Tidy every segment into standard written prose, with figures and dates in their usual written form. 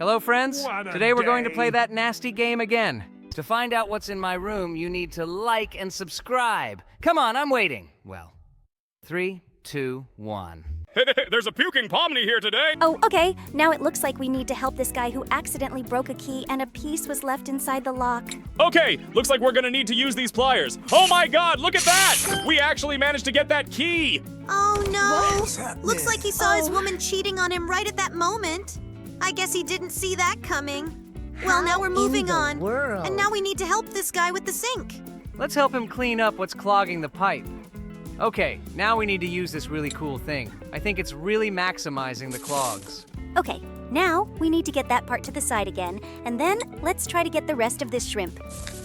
Hello, friends. Today we're going to play day. that nasty game again. To find out what's in my room, you need to like and subscribe. Come on, I'm waiting. Well, 3, 2, 1. There's a puking pomni here today. Oh, okay. Now it looks like we need to help this guy who accidentally broke a key and a piece was left inside the lock. Okay, looks like we're gonna need to use these pliers. Oh my god, look at that! We actually managed to get that key! Oh no! What's happening? Looks like he saw his woman cheating on him right at that moment. I guess he didn't see that coming. Well, now we're moving on. And now we need to help this guy with the sink. Let's help him clean up what's clogging the pipe. Okay, now we need to use this really cool thing. I think it's really maximizing the clogs. Okay, now we need to get that part to the side again, and then let's try to get the rest of this shrimp.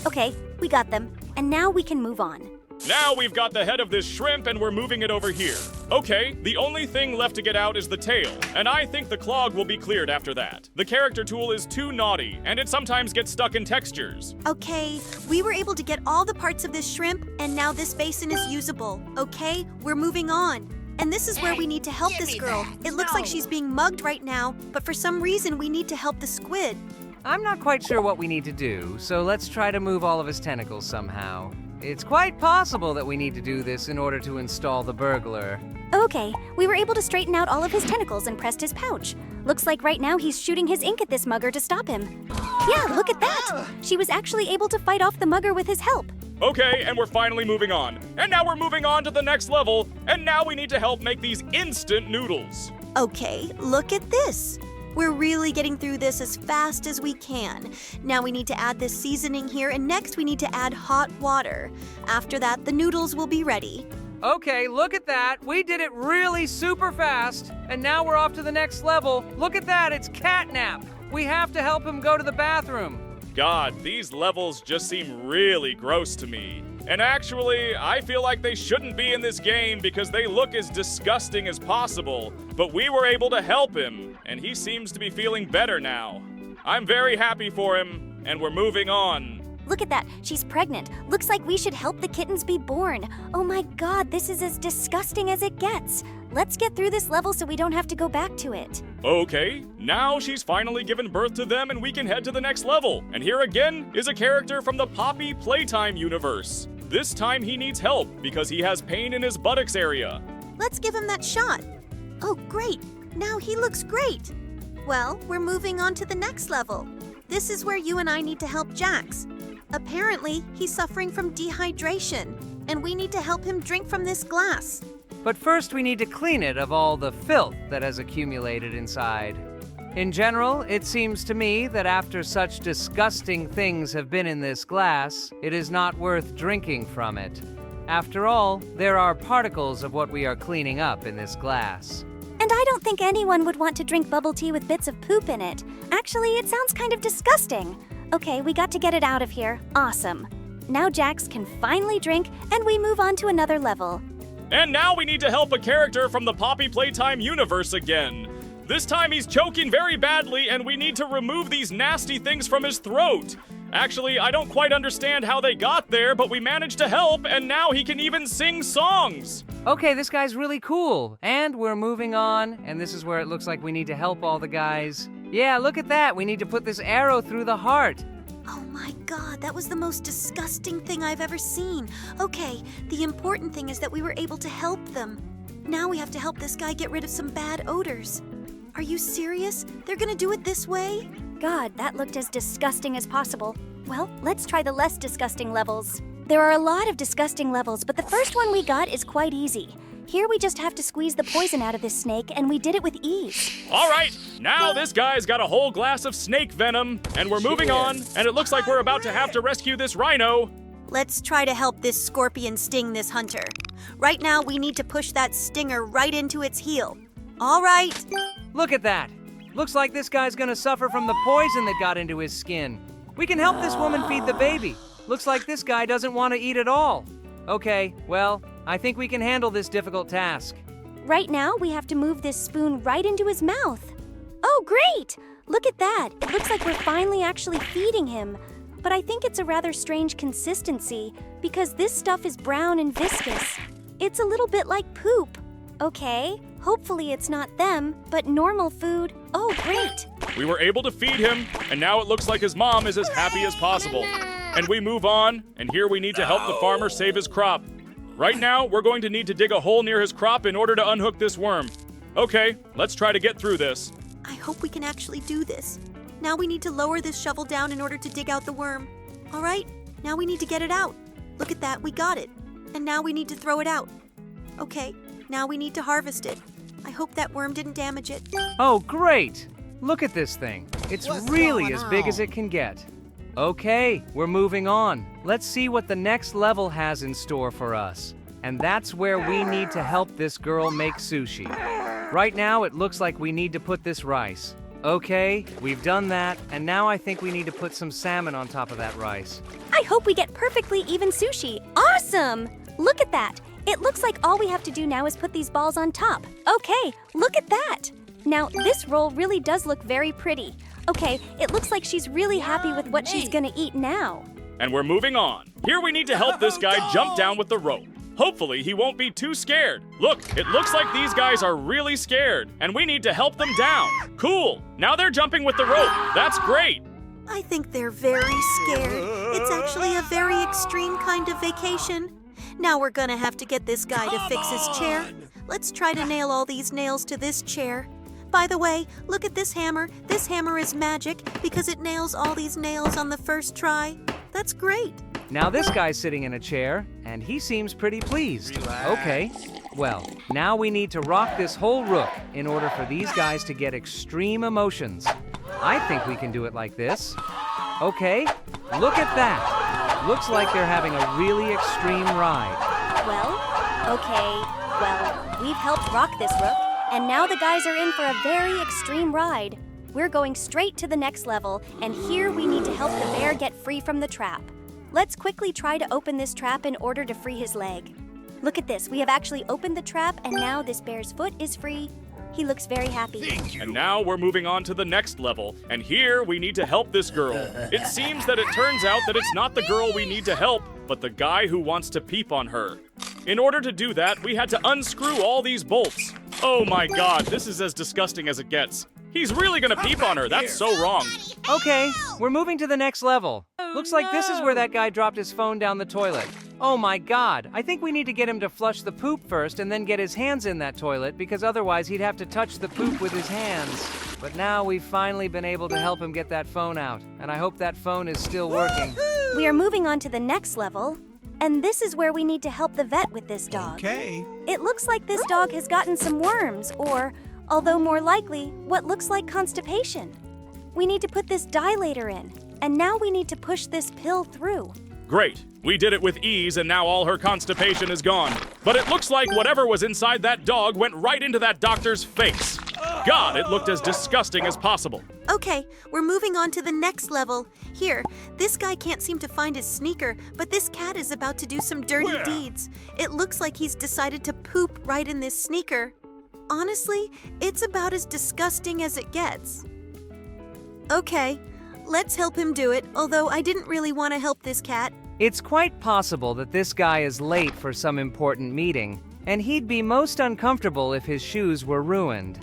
Okay, we got them, and now we can move on. Now we've got the head of this shrimp and we're moving it over here. Okay, the only thing left to get out is the tail, and I think the clog will be cleared after that. The character tool is too naughty, and it sometimes gets stuck in textures. Okay, we were able to get all the parts of this shrimp, and now this basin is usable. Okay, we're moving on. And this is where we need to help this girl. It looks like she's being mugged right now, but for some reason we need to help the squid. I'm not quite sure what we need to do, so let's try to move all of his tentacles somehow. It's quite possible that we need to do this in order to install the burglar. Okay, we were able to straighten out all of his tentacles and pressed his pouch. Looks like right now he's shooting his ink at this mugger to stop him. Yeah, look at that! She was actually able to fight off the mugger with his help. Okay, and we're finally moving on. And now we're moving on to the next level, and now we need to help make these instant noodles. Okay, look at this. We're really getting through this as fast as we can. Now we need to add this seasoning here, and next we need to add hot water. After that, the noodles will be ready. Okay, look at that. We did it really super fast, and now we're off to the next level. Look at that, it's catnap. We have to help him go to the bathroom. God, these levels just seem really gross to me. And actually, I feel like they shouldn't be in this game because they look as disgusting as possible. But we were able to help him, and he seems to be feeling better now. I'm very happy for him, and we're moving on. Look at that, she's pregnant. Looks like we should help the kittens be born. Oh my god, this is as disgusting as it gets. Let's get through this level so we don't have to go back to it. Okay, now she's finally given birth to them and we can head to the next level. And here again is a character from the Poppy Playtime universe. This time he needs help because he has pain in his buttocks area. Let's give him that shot. Oh, great. Now he looks great. Well, we're moving on to the next level. This is where you and I need to help Jax. Apparently, he's suffering from dehydration, and we need to help him drink from this glass. But first we need to clean it of all the filth that has accumulated inside. In general, it seems to me that after such disgusting things have been in this glass, it is not worth drinking from it. After all, there are particles of what we are cleaning up in this glass. And I don't think anyone would want to drink bubble tea with bits of poop in it. Actually, it sounds kind of disgusting. Okay, we got to get it out of here. Awesome. Now Jax can finally drink, and we move on to another level. And now we need to help a character from the Poppy Playtime universe again. This time he's choking very badly and we need to remove these nasty things from his throat. Actually, I don't quite understand how they got there, but we managed to help and now he can even sing songs. Okay, this guy's really cool. And we're moving on, and this is where it looks like we need to help all the guys. Yeah, look at that. We need to put this arrow through the heart. Oh my god, that was the most disgusting thing I've ever seen. Okay, the important thing is that we were able to help them. Now we have to help this guy get rid of some bad odors. Are you serious? They're gonna do it this way? God, that looked as disgusting as possible. Well, let's try the less disgusting levels. There are a lot of disgusting levels, but the first one we got is quite easy. Here we just have to squeeze the poison out of this snake, and we did it with ease. All right, now this guy's got a whole glass of snake venom, and we're moving on, and it looks like we're about to have to rescue this rhino. Let's try to help this scorpion sting this hunter. Right now, we need to push that stinger right into its heel. All right. Look at that. Looks like this guy's gonna suffer from the poison that got into his skin. We can help this woman feed the baby. Looks like this guy doesn't want to eat at all. Okay, well, I think we can handle this difficult task. Right now, we have to move this spoon right into his mouth. Oh, great! Look at that. It looks like we're finally actually feeding him. But I think it's a rather strange consistency because this stuff is brown and viscous. It's a little bit like poop. Okay, hopefully it's not them, but normal food. Oh, great. We were able to feed him, and now it looks like his mom is as happy as possible. And we move on, and here we need to help the farmer save his crop. Right now, we're going to need to dig a hole near his crop in order to unhook this worm. Okay, let's try to get through this. I hope we can actually do this. Now we need to lower this shovel down in order to dig out the worm. All right, now we need to get it out. Look at that, we got it. And now we need to throw it out. Okay, now we need to harvest it. I hope that worm didn't damage it. Oh, great! Look at this thing. It's really as big as it can get. Okay, we're moving on. Let's see what the next level has in store for us. And that's where we need to help this girl make sushi. Right now, it looks like we need to put this rice. Okay, we've done that, and now I think we need to put some salmon on top of that rice. I hope we get perfectly even sushi. Awesome! Look at that. It looks like all we have to do now is put these balls on top. Okay, look at that. Now, this roll really does look very pretty. Okay, it looks like she's really happy with what she's gonna eat now. And we're moving on. Here we need to help this guy jump down with the rope. Hopefully, he won't be too scared. Look, it looks like these guys are really scared, and we need to help them down. Cool. Now they're jumping with the rope. That's great. I think they're very scared. It's actually a very extreme kind of vacation. Now we're gonna have to get this guy to fix his chair. Let's try to nail all these nails to this chair. By the way, look at this hammer. This hammer is magic because it nails all these nails on the first try. That's great. Now this guy's sitting in a chair, and he seems pretty pleased. Okay, well, now we need to rock this whole rook in order for these guys to get extreme emotions. I think we can do it like this. Okay, look at that. Looks like they're having a really extreme ride. Well, we've helped rock this rook, and now the guys are in for a very extreme ride. We're going straight to the next level, and here we need to help the bear get free from the trap. Let's quickly try to open this trap in order to free his leg. Look at this, we have actually opened the trap, and now this bear's foot is free. He looks very happy. And now we're moving on to the next level, and here we need to help this girl. It seems that it turns out that it's not the girl we need to help, but the guy who wants to peep on her. In order to do that, we had to unscrew all these bolts. Oh my god, this is as disgusting as it gets. He's really gonna peep on her, that's so wrong. Okay, we're moving to the next level. Looks like this is where that guy dropped his phone down the toilet. Oh my god, I think we need to get him to flush the poop first and then get his hands in that toilet because otherwise he'd have to touch the poop with his hands. But now we've finally been able to help him get that phone out, and I hope that phone is still working. We are moving on to the next level, and this is where we need to help the vet with this dog. Okay. It looks like this dog has gotten some worms, or, although more likely, what looks like constipation. We need to put this dilator in, and now we need to push this pill through. Great, we did it with ease and now all her constipation is gone. But it looks like whatever was inside that dog went right into that doctor's face. God, it looked as disgusting as possible. Okay, we're moving on to the next level. Here, this guy can't seem to find his sneaker, but this cat is about to do some dirty deeds. It looks like he's decided to poop right in this sneaker. Honestly, it's about as disgusting as it gets. Okay, let's help him do it, although I didn't really want to help this cat. It's quite possible that this guy is late for some important meeting, and he'd be most uncomfortable if his shoes were ruined.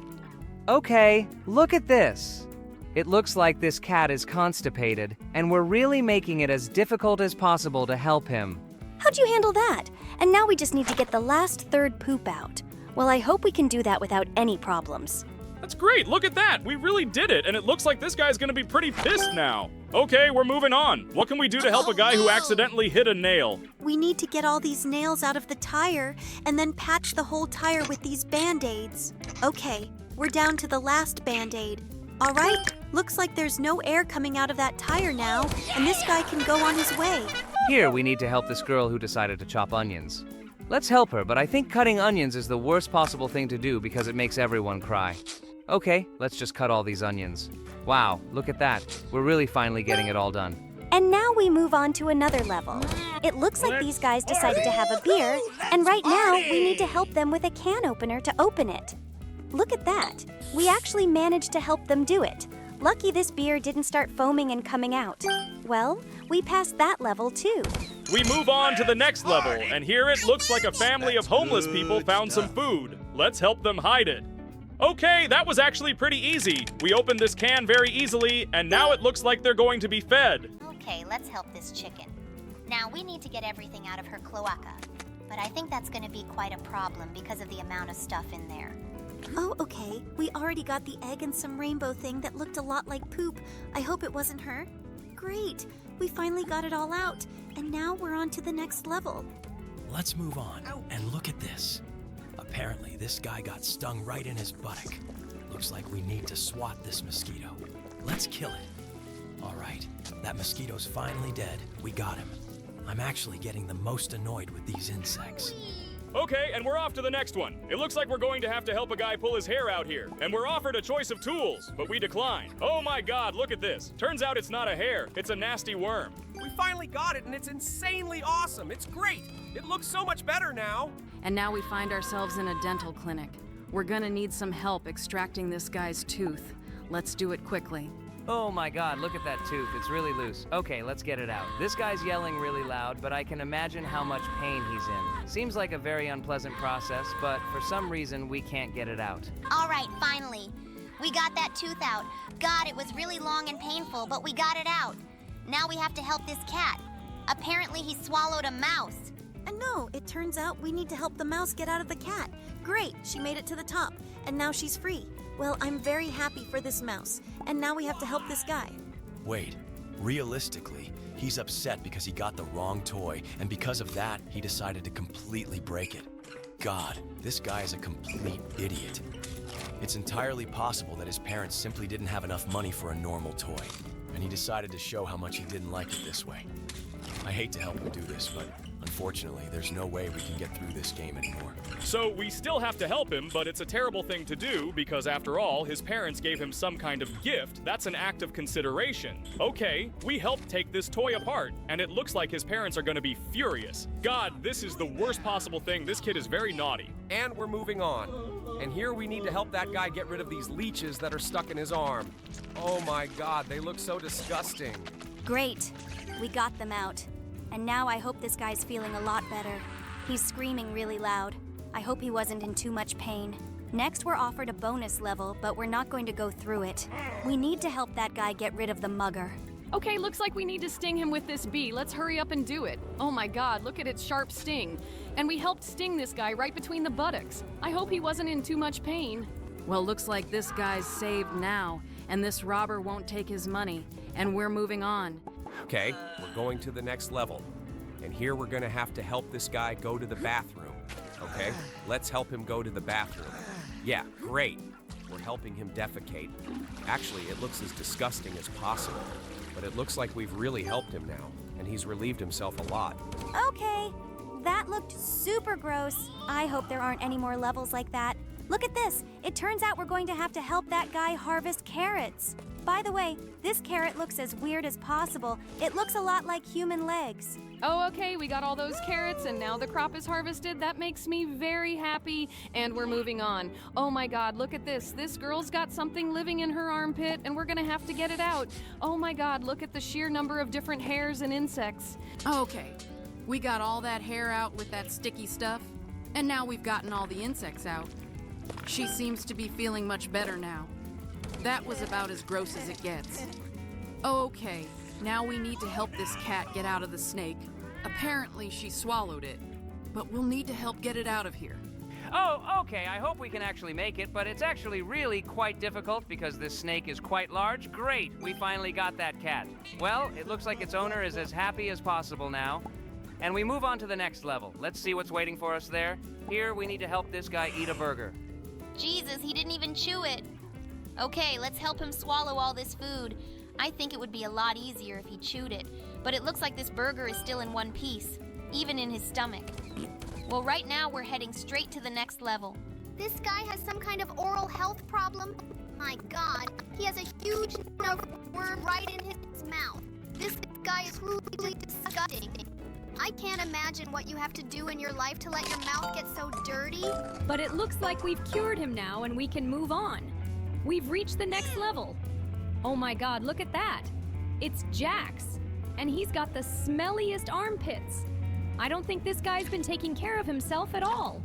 Okay, look at this. It looks like this cat is constipated, and we're really making it as difficult as possible to help him. How'd you handle that? And now we just need to get the last third poop out. Well, I hope we can do that without any problems. That's great, look at that. We really did it, and it looks like this guy's gonna be pretty pissed now. Okay, we're moving on. What can we do to help a guy who accidentally hit a nail? We need to get all these nails out of the tire and then patch the whole tire with these band-aids. Okay, we're down to the last band-aid. All right, looks like there's no air coming out of that tire now, and this guy can go on his way. Here, we need to help this girl who decided to chop onions. Let's help her, but I think cutting onions is the worst possible thing to do because it makes everyone cry. Okay, let's just cut all these onions. Wow, look at that. We're really finally getting it all done. And now we move on to another level. It looks like these guys decided to have a beer, and right now we need to help them with a can opener to open it. Look at that. We actually managed to help them do it. Lucky this beer didn't start foaming and coming out. Well, we passed that level too. We move on to the next level, and here it looks like a family of homeless people found some food. Let's help them hide it. Okay, that was actually pretty easy. We opened this can very easily, and now it looks like they're going to be fed. Okay, let's help this chicken. Now we need to get everything out of her cloaca. But I think that's going to be quite a problem because of the amount of stuff in there. Oh, okay. We already got the egg and some rainbow thing that looked a lot like poop. I hope it wasn't her. Great. We finally got it all out. And now we're on to the next level. Let's move on and look at this. Apparently, this guy got stung right in his buttock. Looks like we need to swat this mosquito. Let's kill it. All right, that mosquito's finally dead. We got him. I'm actually getting the most annoyed with these insects. Okay, and we're off to the next one. It looks like we're going to have to help a guy pull his hair out here. And we're offered a choice of tools, but we declined. Oh my god, look at this. Turns out it's not a hair, it's a nasty worm. We finally got it, and it's insanely awesome. It's great. It looks so much better now. And now we find ourselves in a dental clinic. We're gonna need some help extracting this guy's tooth. Let's do it quickly. Oh my god, look at that tooth. It's really loose. Okay, let's get it out. This guy's yelling really loud, but I can imagine how much pain he's in. Seems like a very unpleasant process, but for some reason we can't get it out. All right, finally. We got that tooth out. God, it was really long and painful, but we got it out. Now we have to help this cat. Apparently he swallowed a mouse. And no, it turns out we need to help the mouse get out of the cat. Great, she made it to the top, and now she's free. Well, I'm very happy for this mouse, and now we have to help this guy. Wait, realistically, he's upset because he got the wrong toy, and because of that, he decided to completely break it. God, this guy is a complete idiot. It's entirely possible that his parents simply didn't have enough money for a normal toy, and he decided to show how much he didn't like it this way. I hate to help him do this, but unfortunately, there's no way we can get through this game anymore. So we still have to help him, but it's a terrible thing to do because after all, his parents gave him some kind of gift. That's an act of consideration. Okay, we helped take this toy apart, and it looks like his parents are gonna be furious. God, this is the worst possible thing. This kid is very naughty. And we're moving on. And here we need to help that guy get rid of these leeches that are stuck in his arm. Oh my god, they look so disgusting. Great. We got them out. And now I hope this guy's feeling a lot better. He's screaming really loud. I hope he wasn't in too much pain. Next, we're offered a bonus level, but we're not going to go through it. We need to help that guy get rid of the mugger. Okay, looks like we need to sting him with this bee. Let's hurry up and do it. Oh my god, look at its sharp sting. And we helped sting this guy right between the buttocks. I hope he wasn't in too much pain. Well, looks like this guy's saved now, and this robber won't take his money, and we're moving on. Okay, we're going to the next level. And here we're gonna have to help this guy go to the bathroom. Okay, let's help him go to the bathroom. Yeah, great. We're helping him defecate. Actually, it looks as disgusting as possible. But it looks like we've really helped him now, and he's relieved himself a lot. Okay, that looked super gross. I hope there aren't any more levels like that. Look at this. It turns out we're going to have to help that guy harvest carrots. By the way, this carrot looks as weird as possible. It looks a lot like human legs. Oh, okay, we got all those carrots and now the crop is harvested. That makes me very happy, and we're moving on. Oh my god, look at this. This girl's got something living in her armpit, and we're gonna have to get it out. Oh my god, look at the sheer number of different hairs and insects. Okay, we got all that hair out with that sticky stuff, and now we've gotten all the insects out. She seems to be feeling much better now. That was about as gross as it gets. Okay, now we need to help this cat get out of the snake. Apparently she swallowed it, but we'll need to help get it out of here. Oh, okay, I hope we can actually make it, but it's actually really quite difficult because this snake is quite large. Great, we finally got that cat. Well, it looks like its owner is as happy as possible now. And we move on to the next level. Let's see what's waiting for us there. Here, we need to help this guy eat a burger. Jesus, he didn't even chew it. Okay, let's help him swallow all this food. I think it would be a lot easier if he chewed it, but it looks like this burger is still in one piece, even in his stomach. Well, right now we're heading straight to the next level. This guy has some kind of oral health problem. My god, he has a huge worm right in his mouth. This guy is truly disgusting. I can't imagine what you have to do in your life to let your mouth get so dirty. But it looks like we've cured him now and we can move on. We've reached the next level. Oh my god, look at that. It's Jax, and he's got the smelliest armpits. I don't think this guy's been taking care of himself at all.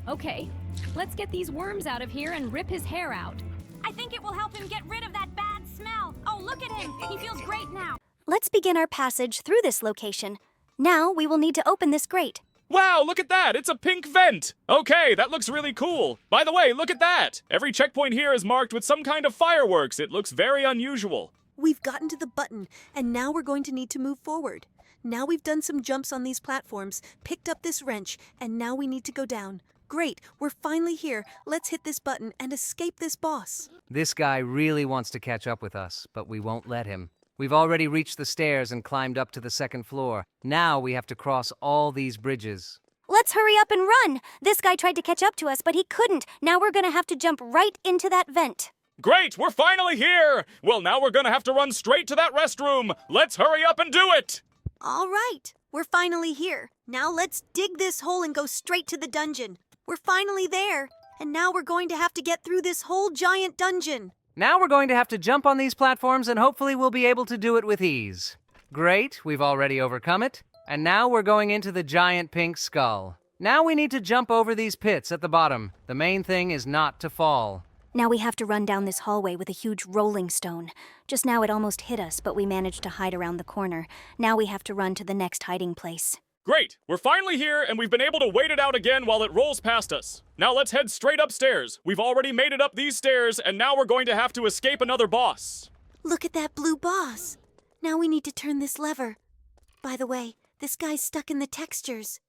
Okay, Let's get these worms out of here and rip his hair out. I think it will help him get rid of that bad smell. Oh, look at him. He feels great now. Let's begin our passage through this location. Now we will need to open this grate. Wow, look at that! It's a pink vent! Okay, that looks really cool. By the way, look at that! Every checkpoint here is marked with some kind of fireworks. It looks very unusual. We've gotten to the button, and now we're going to need to move forward. Now we've done some jumps on these platforms, picked up this wrench, and now we need to go down. Great, we're finally here. Let's hit this button and escape this boss. This guy really wants to catch up with us, but we won't let him. We've already reached the stairs and climbed up to the second floor. Now we have to cross all these bridges. Let's hurry up and run! This guy tried to catch up to us, but he couldn't. Now we're gonna have to jump right into that vent. Great, we're finally here! Well, now we're gonna have to run straight to that restroom. Let's hurry up and do it! All right, we're finally here. Now let's dig this hole and go straight to the dungeon. We're finally there, and now we're going to have to get through this whole giant dungeon. Now we're going to have to jump on these platforms and hopefully we'll be able to do it with ease. Great, we've already overcome it. And now we're going into the giant pink skull. Now we need to jump over these pits at the bottom. The main thing is not to fall. Now we have to run down this hallway with a huge rolling stone. Just now it almost hit us, but we managed to hide around the corner. Now we have to run to the next hiding place. Great, we're finally here and we've been able to wait it out again while it rolls past us. Now let's head straight upstairs. We've already made it up these stairs and now we're going to have to escape another boss. Look at that blue boss. Now we need to turn this lever. By the way, this guy's stuck in the textures.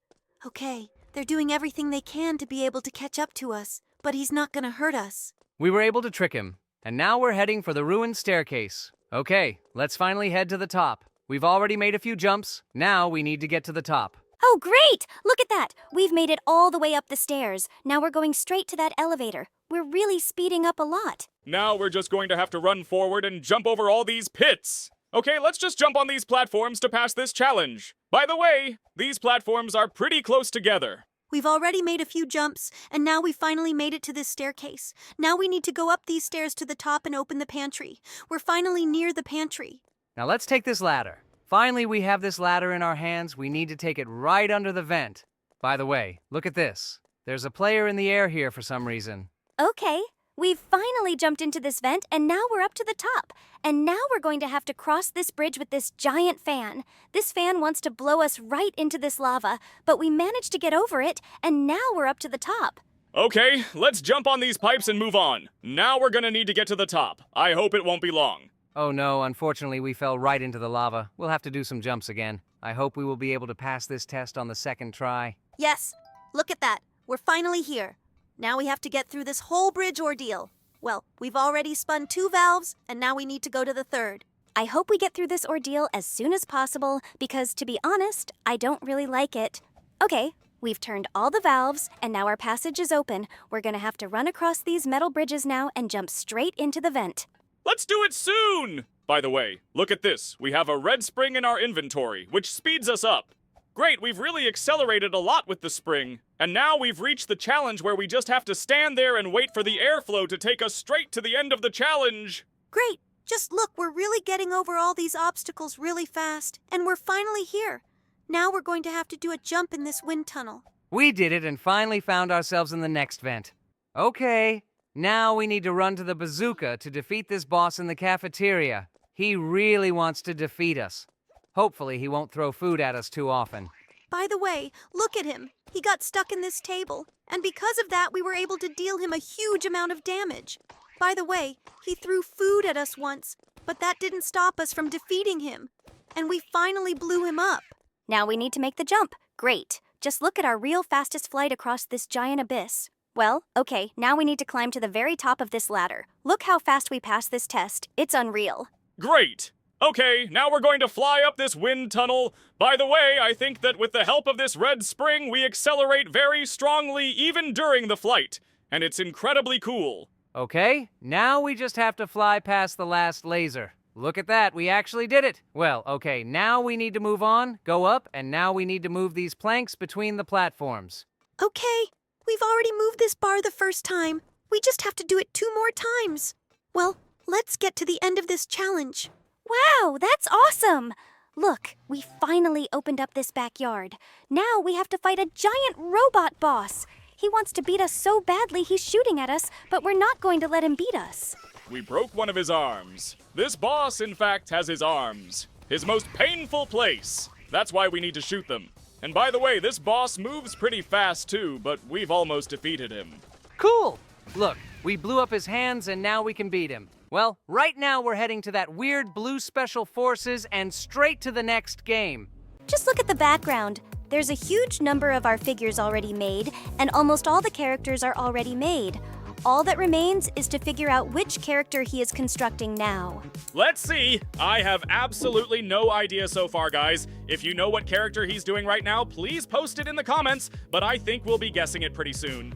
Okay, they're doing everything they can to be able to catch up to us, but he's not gonna hurt us. We were able to trick him, and now we're heading for the ruined staircase. Okay, let's finally head to the top. We've already made a few jumps. Now we need to get to the top. Oh, great! Look at that! We've made it all the way up the stairs. Now we're going straight to that elevator. We're really speeding up a lot. Now we're just going to have to run forward and jump over all these pits. Okay, let's just jump on these platforms to pass this challenge. By the way, these platforms are pretty close together. We've already made a few jumps, and now we finally made it to this staircase. Now we need to go up these stairs to the top and open the pantry. We're finally near the pantry. Now let's take this ladder. Finally, we have this ladder in our hands. We need to take it right under the vent. By the way, look at this. There's a player in the air here for some reason. Okay, we've finally jumped into this vent, and now we're up to the top. And now we're going to have to cross this bridge with this giant fan. This fan wants to blow us right into this lava, but we managed to get over it, and now we're up to the top. Okay, let's jump on these pipes and move on. Now we're gonna need to get to the top. I hope it won't be long. Oh no, unfortunately we fell right into the lava. We'll have to do some jumps again. I hope we will be able to pass this test on the second try. Yes, look at that. We're finally here. Now we have to get through this whole bridge ordeal. Well, we've already spun 2 valves, and now we need to go to the 3rd. I hope we get through this ordeal as soon as possible, because to be honest, I don't really like it. Okay, we've turned all the valves, and now our passage is open. We're gonna have to run across these metal bridges now and jump straight into the vent. Let's do it soon! By the way, look at this. We have a red spring in our inventory, which speeds us up. Great, we've really accelerated a lot with the spring. And now we've reached the challenge where we just have to stand there and wait for the airflow to take us straight to the end of the challenge. Great! Just look, we're really getting over all these obstacles really fast. And we're finally here. Now we're going to have to do a jump in this wind tunnel. We did it and finally found ourselves in the next vent. Okay, now we need to run to the bazooka to defeat this boss in the cafeteria. He really wants to defeat us. Hopefully he won't throw food at us too often. By the way, look at him. He got stuck in this table, and because of that, we were able to deal him a huge amount of damage. By the way, he threw food at us once, but that didn't stop us from defeating him. And we finally blew him up. Now we need to make the jump. Great. Just look at our real fastest flight across this giant abyss. Well, okay, now we need to climb to the very top of this ladder. Look how fast we passed this test. It's unreal. Great! Okay, now we're going to fly up this wind tunnel. By the way, I think that with the help of this red spring, we accelerate very strongly even during the flight. And it's incredibly cool. Okay, now we just have to fly past the last laser. Look at that, we actually did it. Well, okay, now we need to move on, go up, and now we need to move these planks between the platforms. Okay, we've already moved this bar the first time. We just have to do it 2 more times. Well, let's get to the end of this challenge. Wow, that's awesome! Look, we finally opened up this backyard. Now we have to fight a giant robot boss. He wants to beat us so badly he's shooting at us, but we're not going to let him beat us. We broke one of his arms. This boss, in fact, has his arms. His most painful place. That's why we need to shoot them. And by the way, this boss moves pretty fast too, but we've almost defeated him. Cool! Look, we blew up his hands and now we can beat him. Well, right now we're heading to that weird blue special forces and straight to the next game. Just look at the background. There's a huge number of our figures already made, and almost all the characters are already made. All that remains is to figure out which character he is constructing now. Let's see. I have absolutely no idea so far, guys. If you know what character he's doing right now, please post it in the comments, but I think we'll be guessing it pretty soon.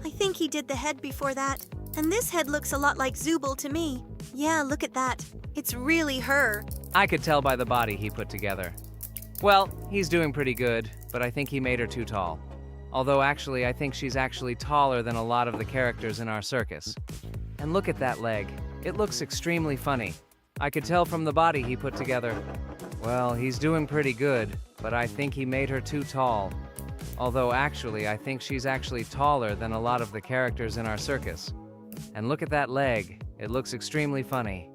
I think he did the head before that. And this head looks a lot like Zooble to me. Yeah, look at that. It's really her. I could tell by the body he put together. Well, he's doing pretty good, but I think he made her too tall. Although actually, I think she's actually taller than a lot of the characters in our circus. And look at that leg. It looks extremely funny. I could tell from the body he put together. Well, he's doing pretty good, but I think he made her too tall. Although actually, I think she's actually taller than a lot of the characters in our circus. And look at that leg. It looks extremely funny.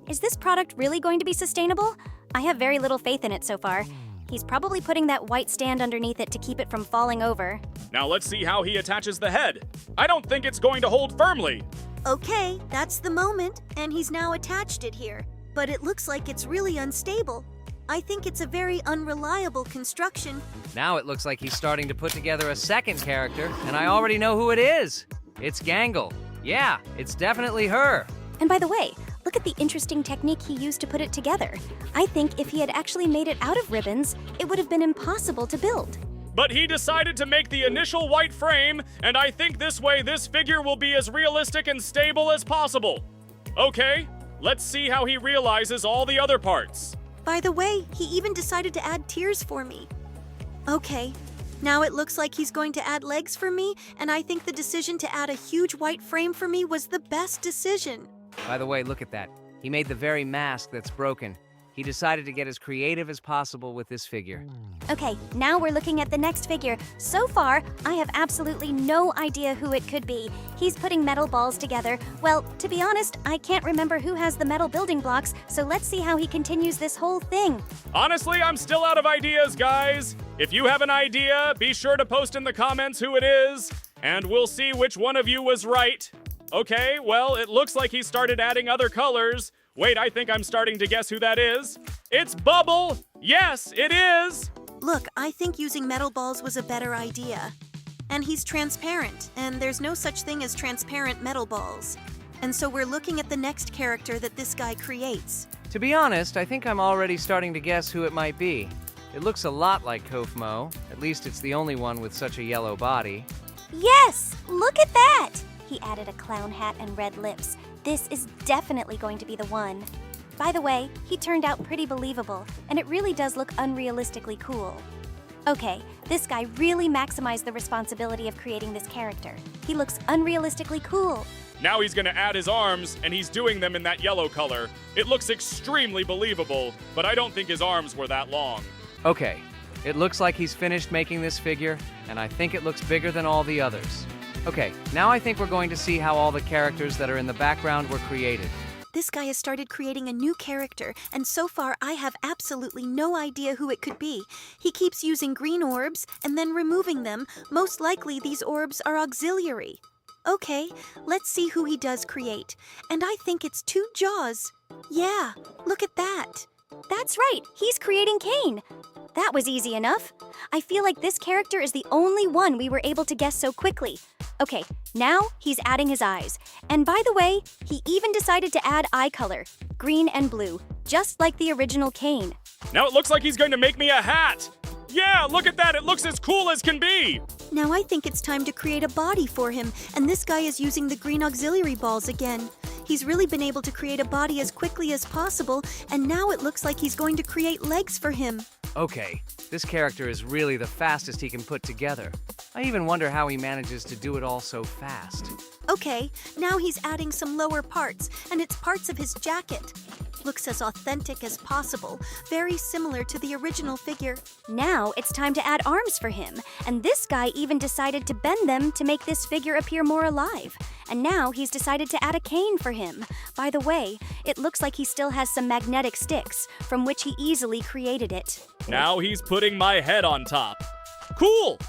Is this product really going to be sustainable? I have very little faith in it so far. He's probably putting that white stand underneath it to keep it from falling over. Now let's see how he attaches the head. I don't think it's going to hold firmly. Okay, that's the moment, and he's now attached it here. But it looks like it's really unstable. I think it's a very unreliable construction. Now it looks like he's starting to put together a second character, and I already know who it is. It's Gangle. Yeah, it's definitely her. And by the way, look at the interesting technique he used to put it together. I think if he had actually made it out of ribbons, it would have been impossible to build. But he decided to make the initial white frame, and I think this way this figure will be as realistic and stable as possible. Okay, let's see how he realizes all the other parts. By the way, he even decided to add tears for me. Okay, now it looks like he's going to add legs for me, and I think the decision to add a huge white frame for me was the best decision. By the way, look at that. He made the very mask that's broken. He decided to get as creative as possible with this figure. Okay, now we're looking at the next figure. So far, I have absolutely no idea who it could be. He's putting metal balls together. Well, to be honest, I can't remember who has the metal building blocks, so let's see how he continues this whole thing. Honestly, I'm still out of ideas, guys. If you have an idea, be sure to post in the comments who it is, and we'll see which one of you was right. Okay, well, it looks like he started adding other colors. Wait, I think I'm starting to guess who that is. It's Bubble! Yes, it is! Look, I think using metal balls was a better idea. And he's transparent, and there's no such thing as transparent metal balls. And so we're looking at the next character that this guy creates. To be honest, I think I'm already starting to guess who it might be. It looks a lot like Kofmo. At least it's the only one with such a yellow body. Yes! Look at that! He added a clown hat and red lips. This is definitely going to be the one. By the way, he turned out pretty believable, and it really does look unrealistically cool. Okay, this guy really maximized the responsibility of creating this character. He looks unrealistically cool. Now he's gonna add his arms, and he's doing them in that yellow color. It looks extremely believable, but I don't think his arms were that long. Okay, it looks like he's finished making this figure, and I think it looks bigger than all the others. Okay, now I think we're going to see how all the characters that are in the background were created. This guy has started creating a new character, and so far I have absolutely no idea who it could be. He keeps using green orbs and then removing them. Most likely these orbs are auxiliary. Okay, let's see who he does create. And I think it's two jaws. Yeah, look at that. That's right, he's creating Kane. That was easy enough. I feel like this character is the only one we were able to guess so quickly. Okay, now he's adding his eyes. And by the way, he even decided to add eye color, green and blue, just like the original Kane. Now it looks like he's going to make me a hat! Yeah, look at that! It looks as cool as can be! Now I think it's time to create a body for him, and this guy is using the green auxiliary balls again. He's really been able to create a body as quickly as possible, and now it looks like he's going to create legs for him. Okay, this character is really the fastest he can put together. I even wonder how he manages to do it all so fast. Okay, now he's adding some lower parts, and it's parts of his jacket. looks as authentic as possible, very similar to the original figure. Now it's time to add arms for him, and this guy even decided to bend them to make this figure appear more alive. And now he's decided to add a cane for him. By the way, it looks like he still has some magnetic sticks, from which he easily created it. Now he's putting my head on top. Cool!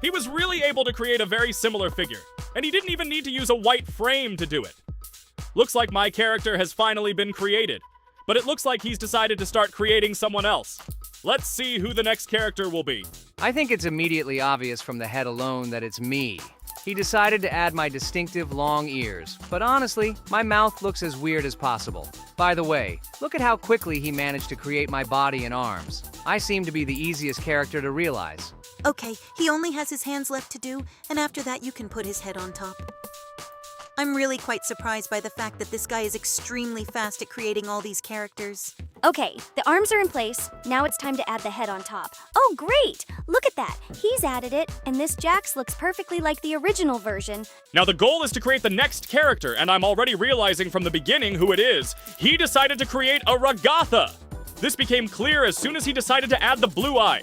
He was really able to create a very similar figure, and he didn't even need to use a white frame to do it. Looks like my character has finally been created, but it looks like he's decided to start creating someone else. Let's see who the next character will be. I think it's immediately obvious from the head alone that it's me. He decided to add my distinctive long ears, but honestly, my mouth looks as weird as possible. By the way, look at how quickly he managed to create my body and arms. I seem to be the easiest character to realize. Okay, he only has his hands left to do, and after that you can put his head on top. I'm really quite surprised by the fact that this guy is extremely fast at creating all these characters. Okay, the arms are in place. Now it's time to add the head on top. Oh, great! Look at that. He's added it, and this Jax looks perfectly like the original version. Now the goal is to create the next character, and I'm already realizing from the beginning who it is. He decided to create a Ragatha. This became clear as soon as he decided to add the blue eye.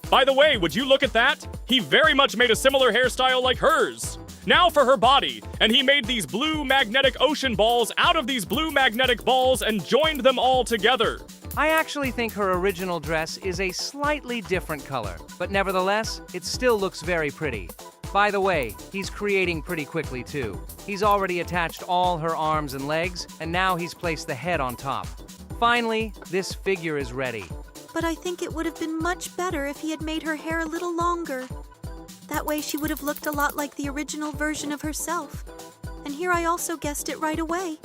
By the way, would you look at that? He very much made a similar hairstyle like hers. Now for her body, and he made these blue magnetic ocean balls out of these blue magnetic balls and joined them all together. I actually think her original dress is a slightly different color, but nevertheless, it still looks very pretty. By the way, he's creating pretty quickly too. He's already attached all her arms and legs, and now he's placed the head on top. Finally, this figure is ready. But I think it would have been much better if he had made her hair a little longer. That way she would have looked a lot like the original version of herself. And here I also guessed it right away.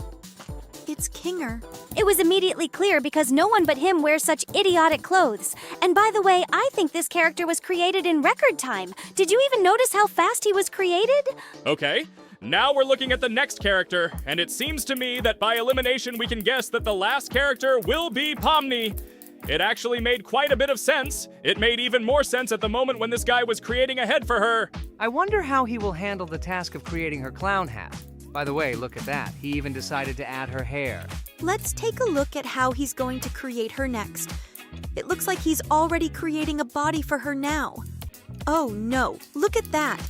It's Kinger. It was immediately clear because no one but him wears such idiotic clothes. And by the way, I think this character was created in record time. Did you even notice how fast he was created? Okay, now we're looking at the next character, and it seems to me that by elimination we can guess that the last character will be Pomni. It actually made quite a bit of sense. It made even more sense at the moment when this guy was creating a head for her. I wonder how he will handle the task of creating her clown hat. By the way, look at that. He even decided to add her hair. Let's take a look at how he's going to create her next. It looks like he's already creating a body for her now. Oh no, look at that.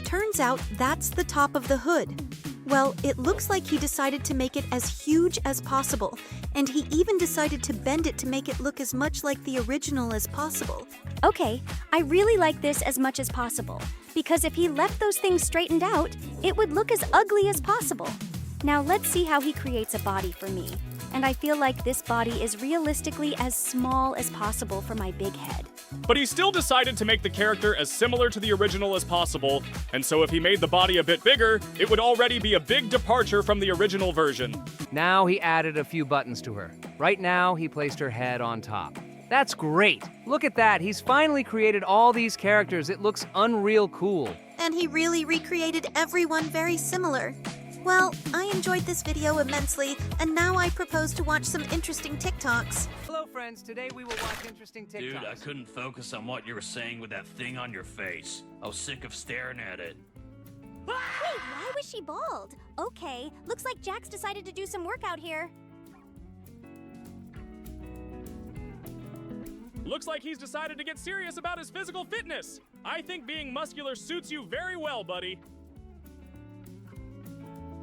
Turns out that's the top of the hood. Well, it looks like he decided to make it as huge as possible, and he even decided to bend it to make it look as much like the original as possible. Okay, I really like this as much as possible, because if he left those things straightened out, it would look as ugly as possible. Now let's see how he creates a body for me. And I feel like this body is realistically as small as possible for my big head. But he still decided to make the character as similar to the original as possible, and so if he made the body a bit bigger, it would already be a big departure from the original version. Now he added a few buttons to her. Right now, he placed her head on top. That's great! Look at that, he's finally created all these characters. It looks unreal cool. And he really recreated everyone very similar. Well, I enjoyed this video immensely, and now I propose to watch some interesting TikToks. Hello friends, today we will watch interesting TikToks. Dude, I couldn't focus on what you were saying with that thing on your face. I was sick of staring at it. Wait, why was she bald? Okay, looks like Jax decided to do some workout here. Looks like he's decided to get serious about his physical fitness. I think being muscular suits you very well, buddy.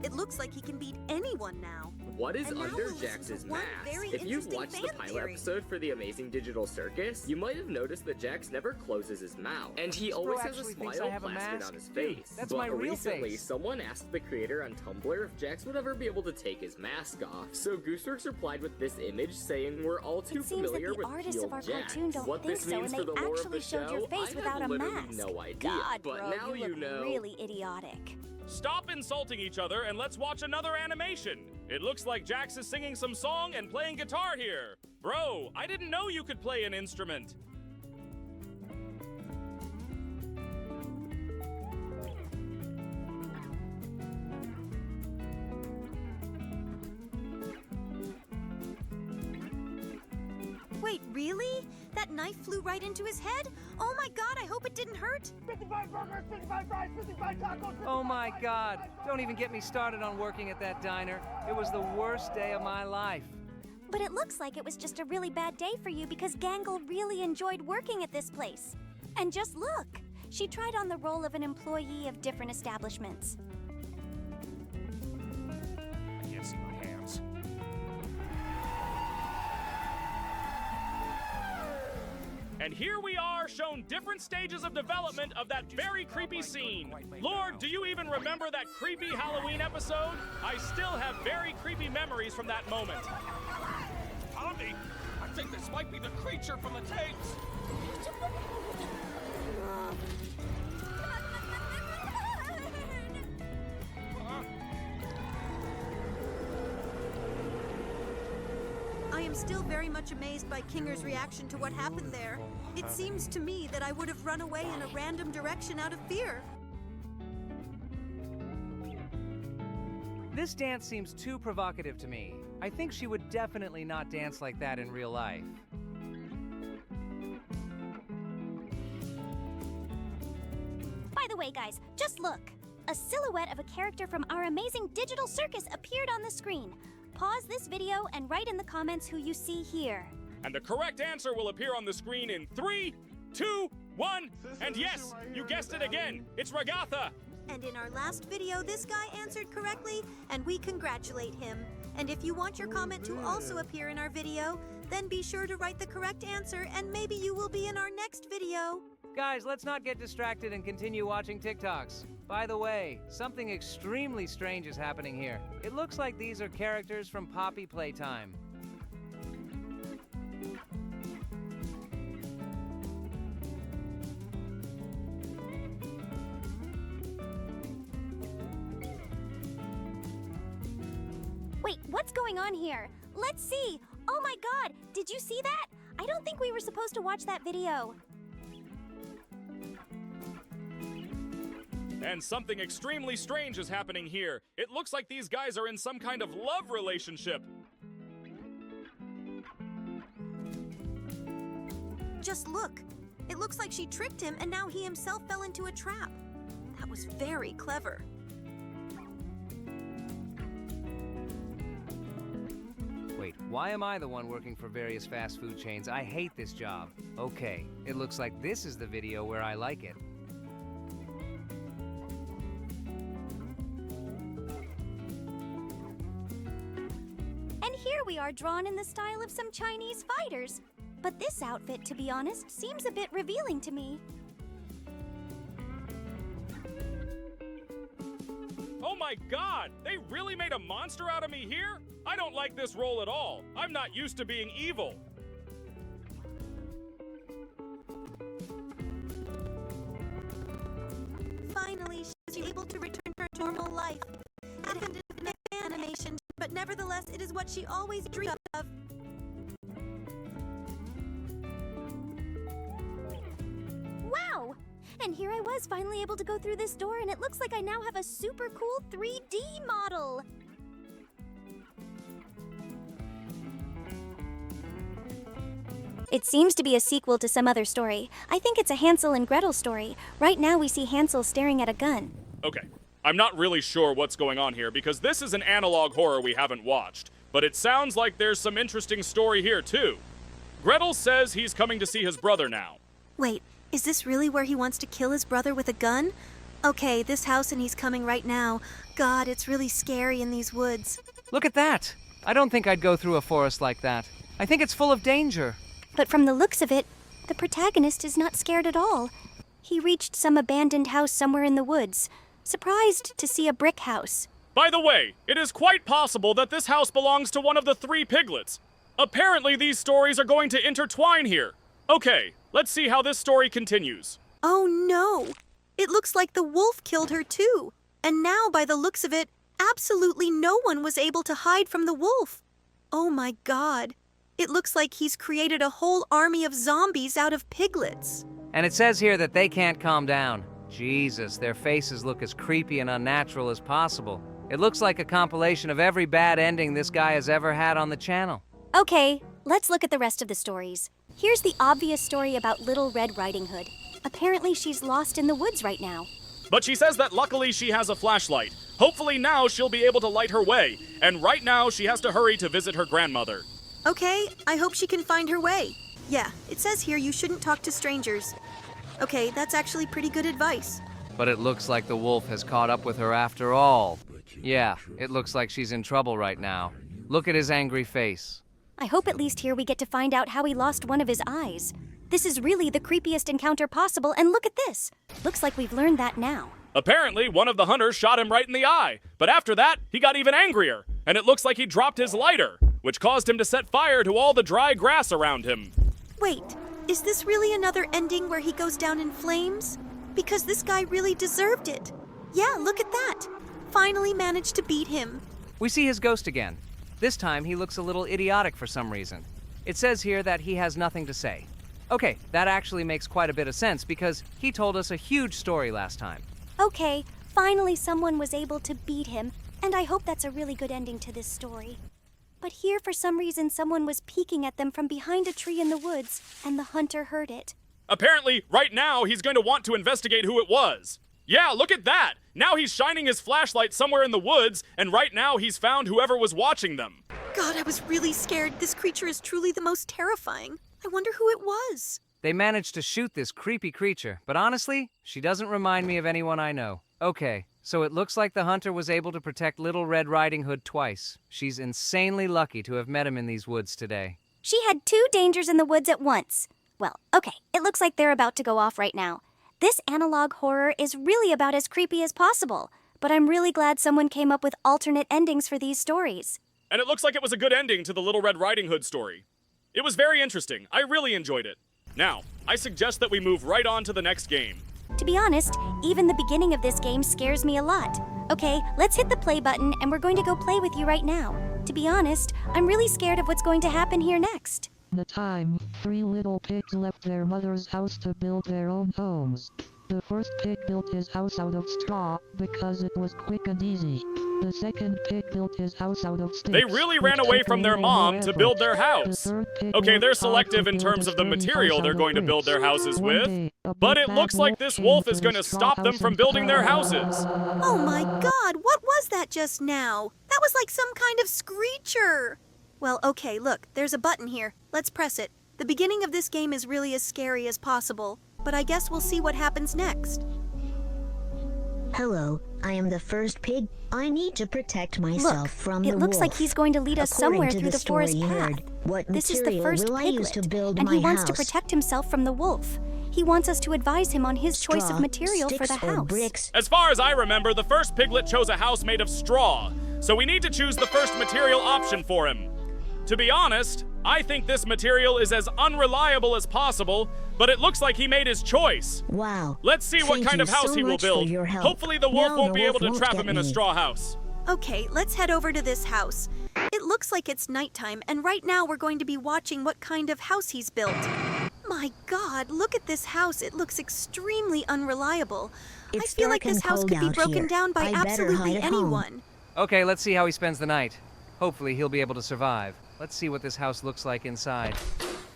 It looks like he can beat anyone now. What is And now under we'll listen Jax's to one mask? very If you've interesting watched the fan pilot theory. episode for the Amazing Digital Circus, you might have noticed that Jax never closes his mouth. And he This bro always has a actually thinks smile I have a plastered mask? on his Dude, face. that's but my real recently, face. someone asked the creator on Tumblr if Jax would ever be able to take his mask off. So Gooseworks replied with this image saying, "We're all too It seems that familiar the with artists peeled of our Jax. cartoon don't What think this so, means and for they the lore of actually the showed your show, face I without have a literally mask. no idea. God, but bro, now you look know. really idiotic. Stop insulting each other and let's watch another animation. It looks like Jax is singing some song and playing guitar here. Bro, I didn't know you could play an instrument. Wait, really? That knife flew right into his head? Oh my god, I hope it didn't hurt. 55 burgers, 55 fries, 55 tacos. Oh my god, don't even get me started on working at that diner. It was the worst day of my life. But it looks like it was just a really bad day for you because Gangle really enjoyed working at this place. And just look, she tried on the role of an employee of different establishments. I can't see my hands. And here we are, shown different stages of development of that very creepy scene. Lord, do you even remember that creepy Halloween episode? I still have very creepy memories from that moment. Tommy, I think this might be the creature from the tapes. I am still very much amazed by Kinger's reaction to what happened there. It seems to me that I would have run away in a random direction out of fear. This dance seems too provocative to me. I think she would definitely not dance like that in real life. By the way, guys, just look. A silhouette of a character from our amazing digital circus appeared on the screen. Pause this video and write in the comments who you see here. And the correct answer will appear on the screen in 3, 2, 1, and yes, you guessed it again, it's Ragatha! And in our last video, this guy answered correctly, and we congratulate him. And if you want your comment to also appear in our video, then be sure to write the correct answer, and maybe you will be in our next video. Guys, let's not get distracted and continue watching TikToks. By the way, something extremely strange is happening here. It looks like these are characters from Poppy Playtime. Wait, what's going on here? Let's see. Oh my god, did you see that? I don't think we were supposed to watch that video. And something extremely strange is happening here. It looks like these guys are in some kind of love relationship. Just look. It looks like she tricked him, and now he himself fell into a trap. That was very clever. Wait, why am I the one working for various fast food chains? I hate this job. Okay, it looks like this is the video where I like it. And here we are drawn in the style of some Chinese fighters. But this outfit, to be honest, seems a bit revealing to me. Oh my god! They really made a monster out of me here? I don't like this role at all. I'm not used to being evil. Finally, she's able to return her normal life. It ended in animation, but nevertheless, it is what she always dreamed of. Wow! And here I was finally able to go through this door, and it looks like I now have a super cool 3D model. It seems to be a sequel to some other story. I think it's a Hansel and Gretel story. Right now we see Hansel staring at a gun. Okay, I'm not really sure what's going on here because this is an analog horror we haven't watched, but it sounds like there's some interesting story here too. Gretel says he's coming to see his brother now. Wait, is this really where he wants to kill his brother with a gun? Okay, this house and he's coming right now. God, it's really scary in these woods. Look at that! I don't think I'd go through a forest like that. I think it's full of danger. But from the looks of it, the protagonist is not scared at all. He reached some abandoned house somewhere in the woods, surprised to see a brick house. By the way, it is quite possible that this house belongs to one of the 3 piglets. Apparently these stories are going to intertwine here. Okay, let's see how this story continues. Oh no! It looks like the wolf killed her too. And now, by the looks of it, absolutely no one was able to hide from the wolf. Oh my god. It looks like he's created a whole army of zombies out of piglets. And it says here that they can't calm down. Jesus, their faces look as creepy and unnatural as possible. It looks like a compilation of every bad ending this guy has ever had on the channel. Okay, let's look at the rest of the stories. Here's the obvious story about Little Red Riding Hood. Apparently she's lost in the woods right now. But she says that luckily she has a flashlight. Hopefully now she'll be able to light her way. And right now she has to hurry to visit her grandmother. Okay, I hope she can find her way. Yeah, it says here you shouldn't talk to strangers. Okay, that's actually pretty good advice. But it looks like the wolf has caught up with her after all. Yeah, it looks like she's in trouble right now. Look at his angry face. I hope at least here we get to find out how he lost one of his eyes. This is really the creepiest encounter possible, and look at this. Looks like we've learned that now. Apparently, one of the hunters shot him right in the eye, but after that, he got even angrier, and it looks like he dropped his lighter, which caused him to set fire to all the dry grass around him. Wait, is this really another ending where he goes down in flames? Because this guy really deserved it. Yeah, look at that. Finally managed to beat him. We see his ghost again. This time, he looks a little idiotic for some reason. It says here that he has nothing to say. Okay, that actually makes quite a bit of sense because he told us a huge story last time. Okay, finally someone was able to beat him, and I hope that's a really good ending to this story. But here, for some reason, someone was peeking at them from behind a tree in the woods, and the hunter heard it. Apparently, right now, he's going to want to investigate who it was. Yeah, look at that! Now he's shining his flashlight somewhere in the woods, and right now he's found whoever was watching them. God, I was really scared. This creature is truly the most terrifying. I wonder who it was. They managed to shoot this creepy creature, but honestly, she doesn't remind me of anyone I know. Okay, so it looks like the hunter was able to protect Little Red Riding Hood twice. She's insanely lucky to have met him in these woods today. She had 2 dangers in the woods at once. Well, okay, it looks like they're about to go off right now. This analog horror is really about as creepy as possible, but I'm really glad someone came up with alternate endings for these stories. And it looks like it was a good ending to the Little Red Riding Hood story. It was very interesting. I really enjoyed it. Now, I suggest that we move right on to the next game. To be honest, even the beginning of this game scares me a lot. Okay, let's hit the play button and we're going to go play with you right now. To be honest, I'm really scared of what's going to happen here next. The time, 3 little pigs left their mother's house to build their own homes. The first pig built his house out of straw because it was quick and easy. The second pig built his house out of sticks. They really ran away from their mom to build their house. Okay, they're selective in terms of the material they're going to build their houses with, but it looks like this wolf is going to stop them from building their houses. Oh my God, what was that just now? That was like some kind of screecher. Well, okay, look, there's a button here. Let's press it. The beginning of this game is really as scary as possible, but I guess we'll see what happens next. Hello, I am the first pig. I need to protect myself from the wolf. It looks like he's going to lead us somewhere through the forest path. This is the first piglet, and he wants to protect himself from the wolf. He wants us to advise him on his choice of material for the house. As far as I remember, the first piglet chose a house made of straw, so we need to choose the first material option for him. To be honest, I think this material is as unreliable as possible, but it looks like he made his choice. Wow. Let's see what kind of house he will build. Hopefully the wolf won't be able to trap him in a straw house. Okay, let's head over to this house. It looks like it's nighttime, and right now we're going to be watching what kind of house he's built. My God, look at this house. It looks extremely unreliable. I feel like this house could be broken down by absolutely anyone. Okay, let's see how he spends the night. Hopefully he'll be able to survive. Let's see what this house looks like inside.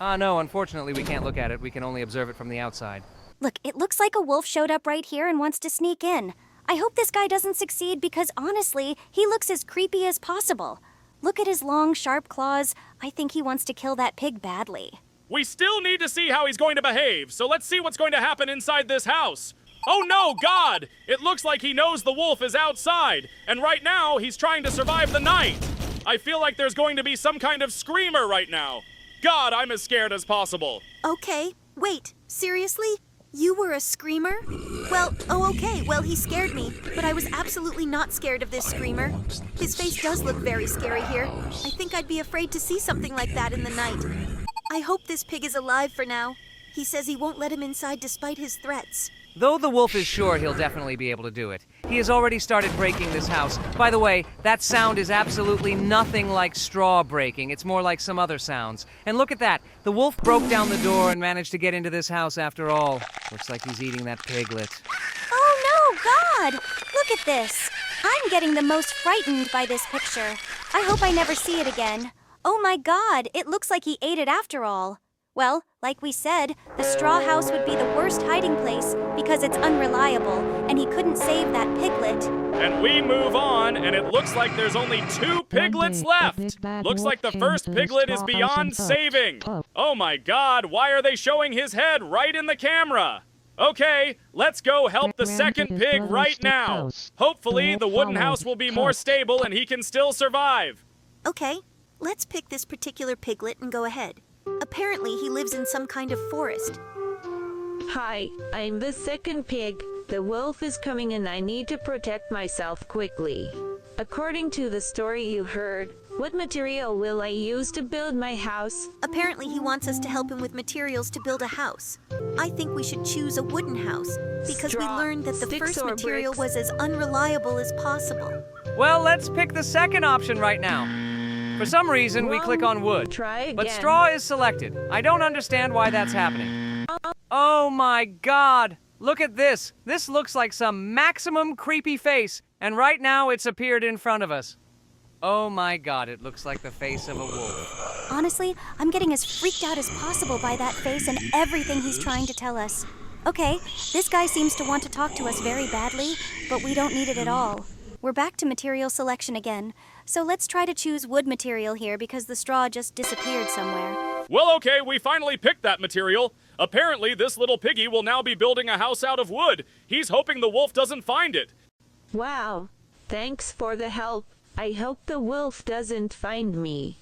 No, unfortunately we can't look at it. We can only observe it from the outside. Look, it looks like a wolf showed up right here and wants to sneak in. I hope this guy doesn't succeed because honestly, he looks as creepy as possible. Look at his long, sharp claws. I think he wants to kill that pig badly. We still need to see how he's going to behave, so let's see what's going to happen inside this house. Oh no, God! It looks like he knows the wolf is outside, and right now he's trying to survive the night. I feel like there's going to be some kind of screamer right now. God, I'm as scared as possible. Okay, wait, seriously? You were a screamer? Well, okay, well, he scared me, but I was absolutely not scared of this screamer. His face does look very scary here. I think I'd be afraid to see something like that in the night. I hope this pig is alive for now. He says he won't let him inside despite his threats. Though the wolf is sure he'll definitely be able to do it, he has already started breaking this house. By the way, that sound is absolutely nothing like straw breaking. It's more like some other sounds. And look at that. The wolf broke down the door and managed to get into this house after all. Looks like he's eating that piglet. Oh no, God! Look at this. I'm getting the most frightened by this picture. I hope I never see it again. Oh my God, it looks like he ate it after all. Well, like we said, the straw house would be the worst hiding place because it's unreliable, and he couldn't save that piglet. And we move on, and it looks like there's only 2 piglets left. Looks like the first piglet is beyond saving. Oh my god, why are they showing his head right in the camera? Okay, let's go help the second pig right now. Hopefully, the wooden house will be more stable and he can still survive. Okay, let's pick this particular piglet and go ahead. Apparently, he lives in some kind of forest. Hi, I'm the second pig. The wolf is coming and I need to protect myself quickly. According to the story you heard, what material will I use to build my house? Apparently, he wants us to help him with materials to build a house. I think we should choose a wooden house because we learned that the first material was as unreliable as possible. Well, let's pick the second option right now. For some reason, we click on wood, but straw is selected. I don't understand why that's happening. Oh my god! Look at this! This looks like some maximum creepy face, and right now it's appeared in front of us. Oh my god, it looks like the face of a wolf. Honestly, I'm getting as freaked out as possible by that face and everything he's trying to tell us. Okay, this guy seems to want to talk to us very badly, but we don't need it at all. We're back to material selection again, so let's try to choose wood material here because the straw just disappeared somewhere. Well, okay, we finally picked that material. Apparently, this little piggy will now be building a house out of wood. He's hoping the wolf doesn't find it. Wow, thanks for the help. I hope the wolf doesn't find me.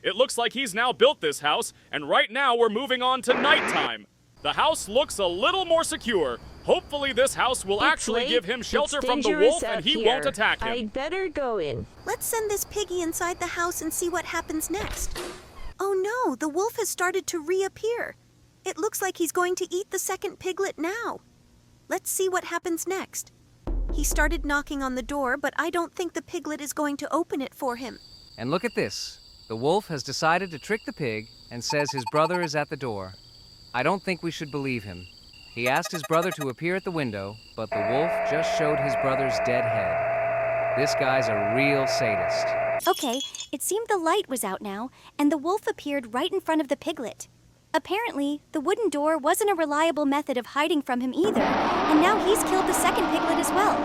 It looks like he's now built this house, and right now we're moving on to nighttime. The house looks a little more secure. Hopefully this house will actually give him shelter from the wolf and he won't attack him. I'd better go in. Let's send this piggy inside the house and see what happens next. Oh no, the wolf has started to reappear. It looks like he's going to eat the second piglet now. Let's see what happens next. He started knocking on the door, but I don't think the piglet is going to open it for him. And look at this. The wolf has decided to trick the pig and says his brother is at the door. I don't think we should believe him. He asked his brother to appear at the window, but the wolf just showed his brother's dead head. This guy's a real sadist. Okay, it seemed the light was out now, and the wolf appeared right in front of the piglet. Apparently, the wooden door wasn't a reliable method of hiding from him either, and now he's killed the second piglet as well.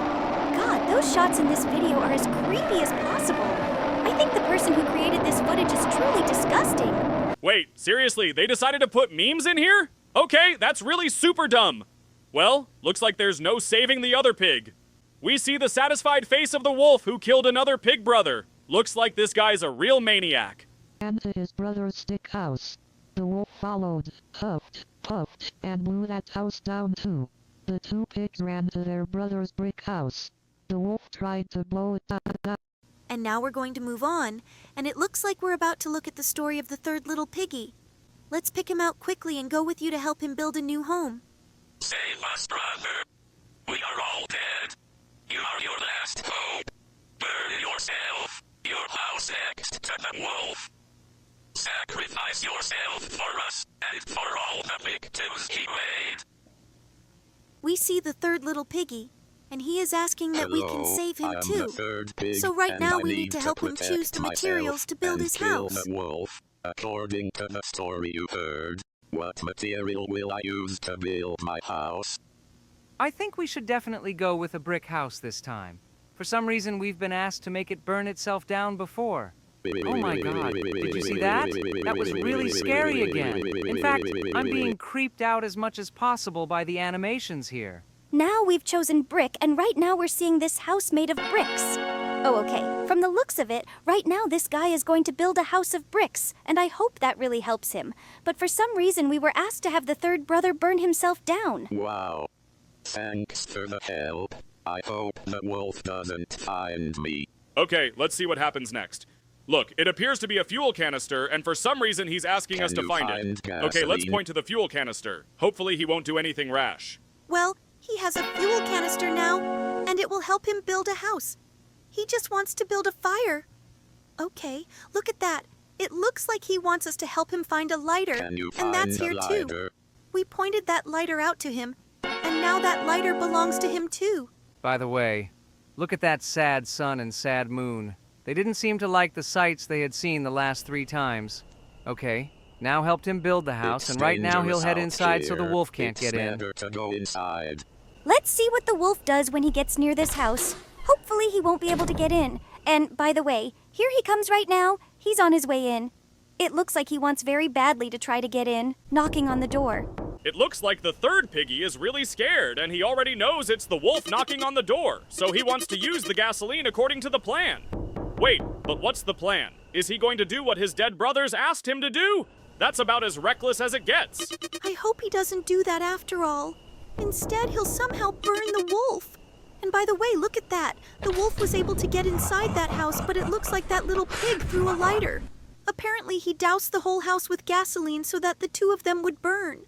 God, those shots in this video are as creepy as possible. I think the person who created this footage is truly disgusting. Wait, seriously, they decided to put memes in here? Okay, that's really super dumb. Well, looks like there's no saving the other pig. We see the satisfied face of the wolf who killed another pig brother. Looks like this guy's a real maniac. And to his brother's stick house. The wolf followed, huffed, puffed, and blew that house down too. The two pigs ran to their brother's brick house. The wolf tried to blow it down. And now we're going to move on, and it looks like we're about to look at the story of the third little piggy. Let's pick him out quickly and go with you to help him build a new home. Save us, brother. We are all dead. You are your last hope. Burn yourself. Your house next to the wolf. Sacrifice yourself for us and for all the victims he made. We see the third little piggy, and he is asking that we can save him too. So right now we need to help him choose the materials to build his house. The wolf. According to the story you heard, what material will I use to build my house? I think we should definitely go with a brick house this time. For some reason, we've been asked to make it burn itself down before. Oh my god, did you see that? That was really scary again. In fact, I'm being creeped out as much as possible by the animations here. Now we've chosen brick, and right now we're seeing this house made of bricks. Oh, okay. From the looks of it, right now this guy is going to build a house of bricks, and I hope that really helps him. But for some reason, we were asked to have the third brother burn himself down. Wow. Thanks for the help. I hope the wolf doesn't find me. Okay, let's see what happens next. Look, it appears to be a fuel canister, and for some reason he's asking us to find it. Okay, let's point to the fuel canister. Hopefully he won't do anything rash. Well, he has a fuel canister now, and it will help him build a house. He just wants to build a fire. Okay, look at that. It looks like he wants us to help him find a lighter, and that's here too. We pointed that lighter out to him, and now that lighter belongs to him too. By the way, look at that sad sun and sad moon. They didn't seem to like the sights they had seen the last 3 times. Okay, now helped him build the house, and right now he'll head inside so the wolf can't get in. To go inside. Let's see what the wolf does when he gets near this house. Hopefully he won't be able to get in. And by the way, here he comes right now. He's on his way in. It looks like he wants very badly to try to get in, knocking on the door. It looks like the third piggy is really scared, and he already knows it's the wolf knocking on the door, so he wants to use the gasoline according to the plan. Wait, but what's the plan? Is he going to do what his dead brothers asked him to do? That's about as reckless as it gets. I hope he doesn't do that after all. Instead, he'll somehow burn the wolf. And by the way, look at that. The wolf was able to get inside that house, but it looks like that little pig threw a lighter. Apparently, he doused the whole house with gasoline so that the two of them would burn.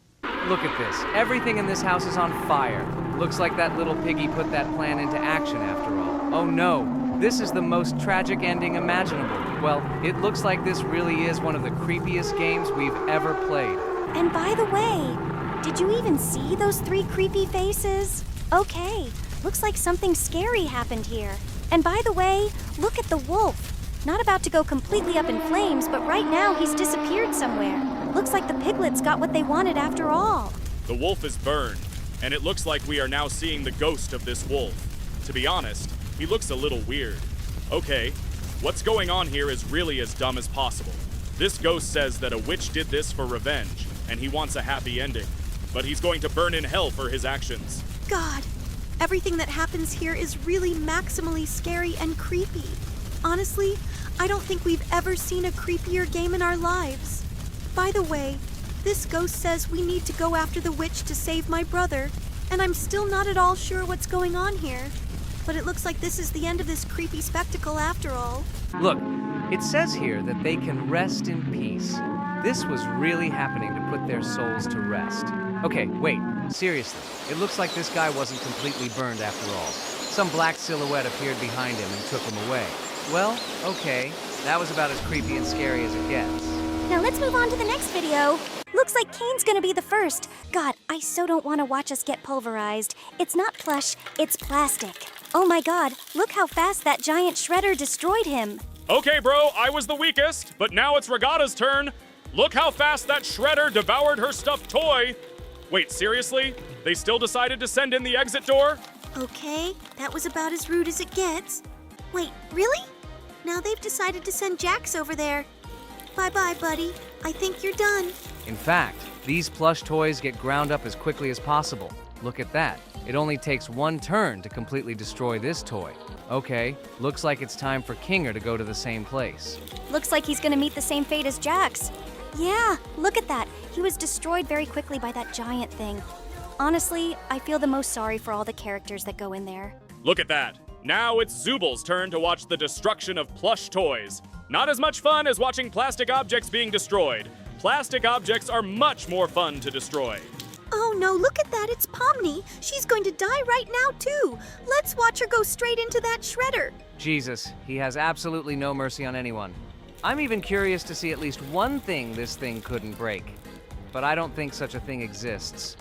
Look at this. Everything in this house is on fire. Looks like that little piggy put that plan into action after all. Oh no, this is the most tragic ending imaginable. Well, it looks like this really is one of the creepiest games we've ever played. And by the way, did you even see those 3 creepy faces? Okay, looks like something scary happened here. And by the way, look at the wolf. Not about to go completely up in flames, but right now he's disappeared somewhere. Looks like the piglets got what they wanted after all. The wolf is burned, and it looks like we are now seeing the ghost of this wolf. To be honest, he looks a little weird. Okay, what's going on here is really as dumb as possible. This ghost says that a witch did this for revenge, and he wants a happy ending. But he's going to burn in hell for his actions. God, everything that happens here is really maximally scary and creepy. Honestly, I don't think we've ever seen a creepier game in our lives. By the way, this ghost says we need to go after the witch to save my brother, and I'm still not at all sure what's going on here. But it looks like this is the end of this creepy spectacle after all. Look, it says here that they can rest in peace. This was really happening to put their souls to rest. Okay, wait, seriously. It looks like this guy wasn't completely burned after all. Some black silhouette appeared behind him and took him away. Well, okay, that was about as creepy and scary as it gets. Now let's move on to the next video. Looks like Kane's gonna be the first. God, I so don't want to watch us get pulverized. It's not plush, it's plastic. Oh my god, look how fast that giant shredder destroyed him. Okay, bro, I was the weakest, but now it's Regatta's turn. Look how fast that shredder devoured her stuffed toy. Wait, seriously? They still decided to send in the exit door? Okay, that was about as rude as it gets. Wait, really? Now they've decided to send Jax over there. Bye-bye, buddy. I think you're done. In fact, these plush toys get ground up as quickly as possible. Look at that. It only takes one turn to completely destroy this toy. Okay, looks like it's time for Kinger to go to the same place. Looks like he's gonna meet the same fate as Jax. Yeah, look at that. He was destroyed very quickly by that giant thing. Honestly, I feel the most sorry for all the characters that go in there. Look at that. Now it's Zubal's turn to watch the destruction of plush toys. Not as much fun as watching plastic objects being destroyed. Plastic objects are much more fun to destroy. Oh no, look at that, it's Pomni. She's going to die right now too. Let's watch her go straight into that shredder. Jesus, he has absolutely no mercy on anyone. I'm even curious to see at least one thing this thing couldn't break. But I don't think such a thing exists.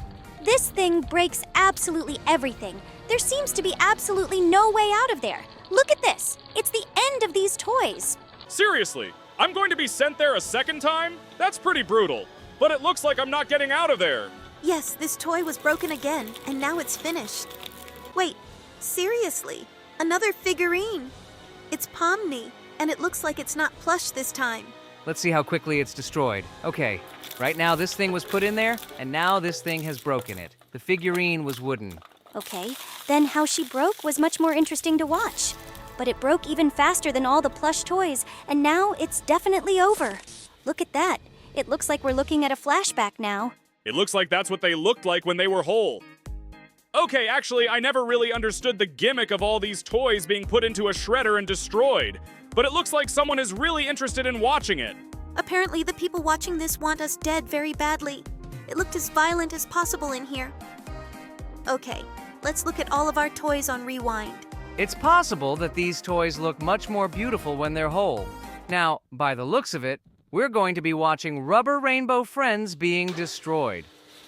This thing breaks absolutely everything. There seems to be absolutely no way out of there. Look at this. It's the end of these toys. Seriously, I'm going to be sent there a second time? That's pretty brutal. But it looks like I'm not getting out of there. Yes, this toy was broken again, and now it's finished. Wait, seriously? Another figurine? It's Pomni, and it looks like it's not plush this time. Let's see how quickly it's destroyed. Okay, right now this thing was put in there, and now this thing has broken it. The figurine was wooden. Okay, then how she broke was much more interesting to watch. But it broke even faster than all the plush toys, and now it's definitely over. Look at that. It looks like we're looking at a flashback now. It looks like that's what they looked like when they were whole. Okay, actually, I never really understood the gimmick of all these toys being put into a shredder and destroyed. But it looks like someone is really interested in watching it. Apparently, the people watching this want us dead very badly. It looked as violent as possible in here. Okay, let's look at all of our toys on rewind. It's possible that these toys look much more beautiful when they're whole. Now, by the looks of it, we're going to be watching Rubber Rainbow Friends being destroyed.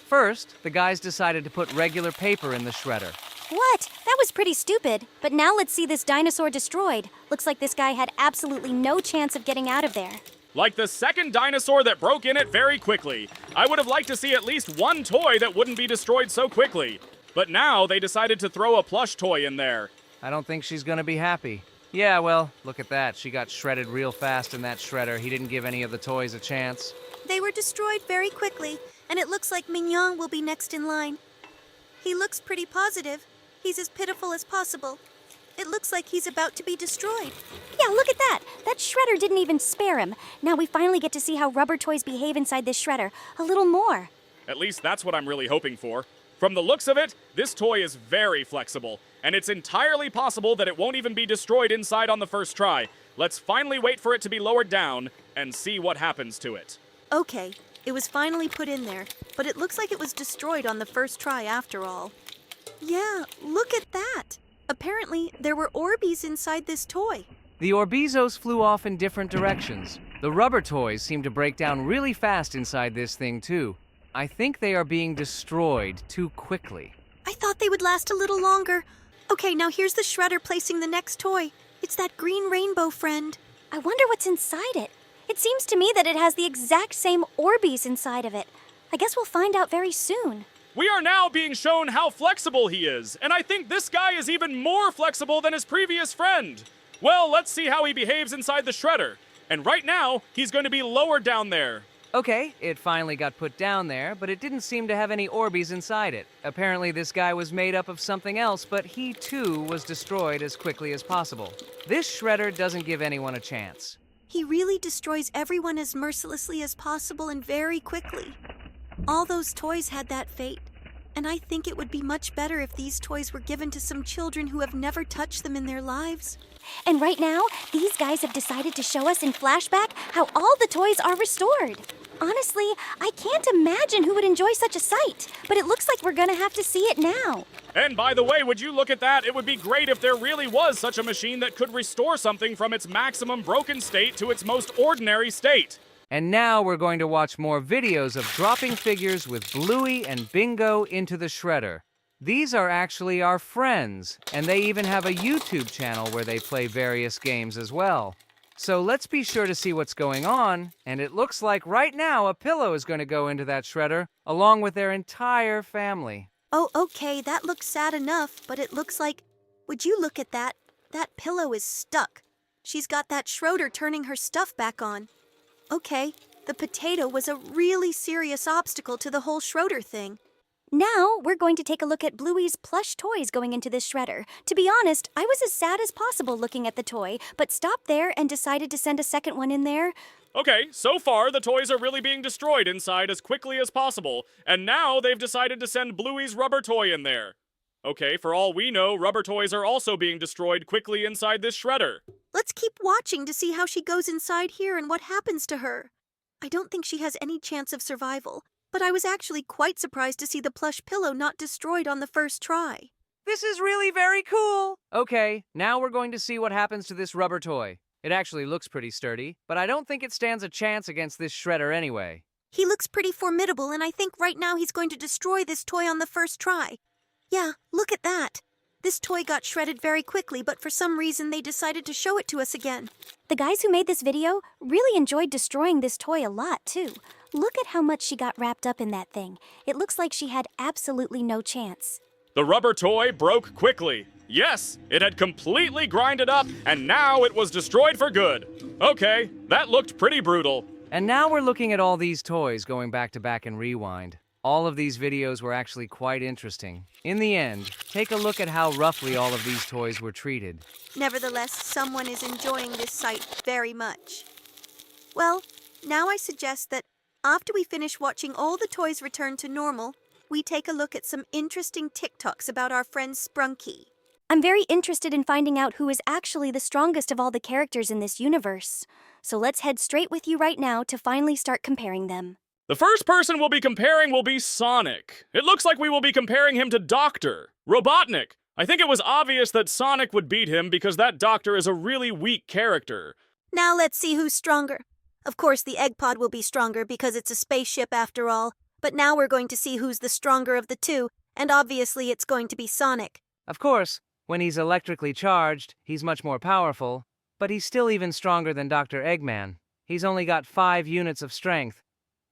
First, the guys decided to put regular paper in the shredder. What? That was pretty stupid. But now let's see this dinosaur destroyed. Looks like this guy had absolutely no chance of getting out of there. Like the second dinosaur that broke in it very quickly. I would have liked to see at least one toy that wouldn't be destroyed so quickly. But now they decided to throw a plush toy in there. I don't think she's gonna be happy. Yeah, well, look at that. She got shredded real fast in that shredder. He didn't give any of the toys a chance. They were destroyed very quickly, and it looks like Mignon will be next in line. He looks pretty positive. He's as pitiful as possible. It looks like he's about to be destroyed. Yeah, look at that. That shredder didn't even spare him. Now we finally get to see how rubber toys behave inside this shredder. A little more. At least that's what I'm really hoping for. From the looks of it, this toy is very flexible, and it's entirely possible that it won't even be destroyed inside on the first try. Let's finally wait for it to be lowered down and see what happens to it. Okay, it was finally put in there, but it looks like it was destroyed on the first try after all. Yeah, look at that. Apparently, there were Orbeez inside this toy. The Orbizos flew off in different directions. The rubber toys seem to break down really fast inside this thing, too. I think they are being destroyed too quickly. I thought they would last a little longer. Okay, now here's the shredder placing the next toy. It's that green rainbow friend. I wonder what's inside it. It seems to me that it has the exact same Orbeez inside of it. I guess we'll find out very soon. We are now being shown how flexible he is, and I think this guy is even more flexible than his previous friend. Well, let's see how he behaves inside the shredder. And right now, he's going to be lowered down there. Okay, it finally got put down there, but it didn't seem to have any Orbeez inside it. Apparently this guy was made up of something else, but he too was destroyed as quickly as possible. This shredder doesn't give anyone a chance. He really destroys everyone as mercilessly as possible and very quickly. All those toys had that fate, and I think it would be much better if these toys were given to some children who have never touched them in their lives. And right now, these guys have decided to show us in flashback how all the toys are restored. Honestly, I can't imagine who would enjoy such a sight, but it looks like we're gonna have to see it now. And by the way, would you look at that? It would be great if there really was such a machine that could restore something from its maximum broken state to its most ordinary state. And now we're going to watch more videos of dropping figures with Bluey and Bingo into the shredder. These are actually our friends, and they even have a YouTube channel where they play various games as well. So let's be sure to see what's going on, and it looks like right now a pillow is going to go into that shredder, along with their entire family. Oh, okay, that looks sad enough, but it looks like... Would you look at that? That pillow is stuck. She's got that Schroeder turning her stuff back on. Okay, the potato was a really serious obstacle to the whole Schroeder thing. Now, we're going to take a look at Bluey's plush toys going into this shredder. To be honest, I was as sad as possible looking at the toy, but stopped there and decided to send a second one in there. Okay, so far the toys are really being destroyed inside as quickly as possible, and now they've decided to send Bluey's rubber toy in there. Okay, for all we know, rubber toys are also being destroyed quickly inside this shredder. Let's keep watching to see how she goes inside here and what happens to her. I don't think she has any chance of survival, but I was actually quite surprised to see the plush pillow not destroyed on the first try. This is really very cool! Okay, now we're going to see what happens to this rubber toy. It actually looks pretty sturdy, but I don't think it stands a chance against this shredder anyway. He looks pretty formidable, and I think right now he's going to destroy this toy on the first try. Yeah, look at that. This toy got shredded very quickly, but for some reason they decided to show it to us again. The guys who made this video really enjoyed destroying this toy a lot, too. Look at how much she got wrapped up in that thing. It looks like she had absolutely no chance. The rubber toy broke quickly. Yes, it had completely grinded up, and now it was destroyed for good. Okay, that looked pretty brutal. And now we're looking at all these toys going back to back and rewind. All of these videos were actually quite interesting. In the end, take a look at how roughly all of these toys were treated. Nevertheless, someone is enjoying this sight very much. Well, now I suggest that after we finish watching all the toys return to normal, we take a look at some interesting TikToks about our friend Sprunky. I'm very interested in finding out who is actually the strongest of all the characters in this universe. So let's head straight with you right now to finally start comparing them. The first person we'll be comparing will be Sonic. It looks like we will be comparing him to Dr. Robotnik. I think it was obvious that Sonic would beat him because that Doctor is a really weak character. Now let's see who's stronger. Of course, the egg pod will be stronger because it's a spaceship after all, but now we're going to see who's the stronger of the two, and obviously it's going to be Sonic. Of course, when he's electrically charged, he's much more powerful, but he's still even stronger than Dr. Eggman. He's only got 5 units of strength.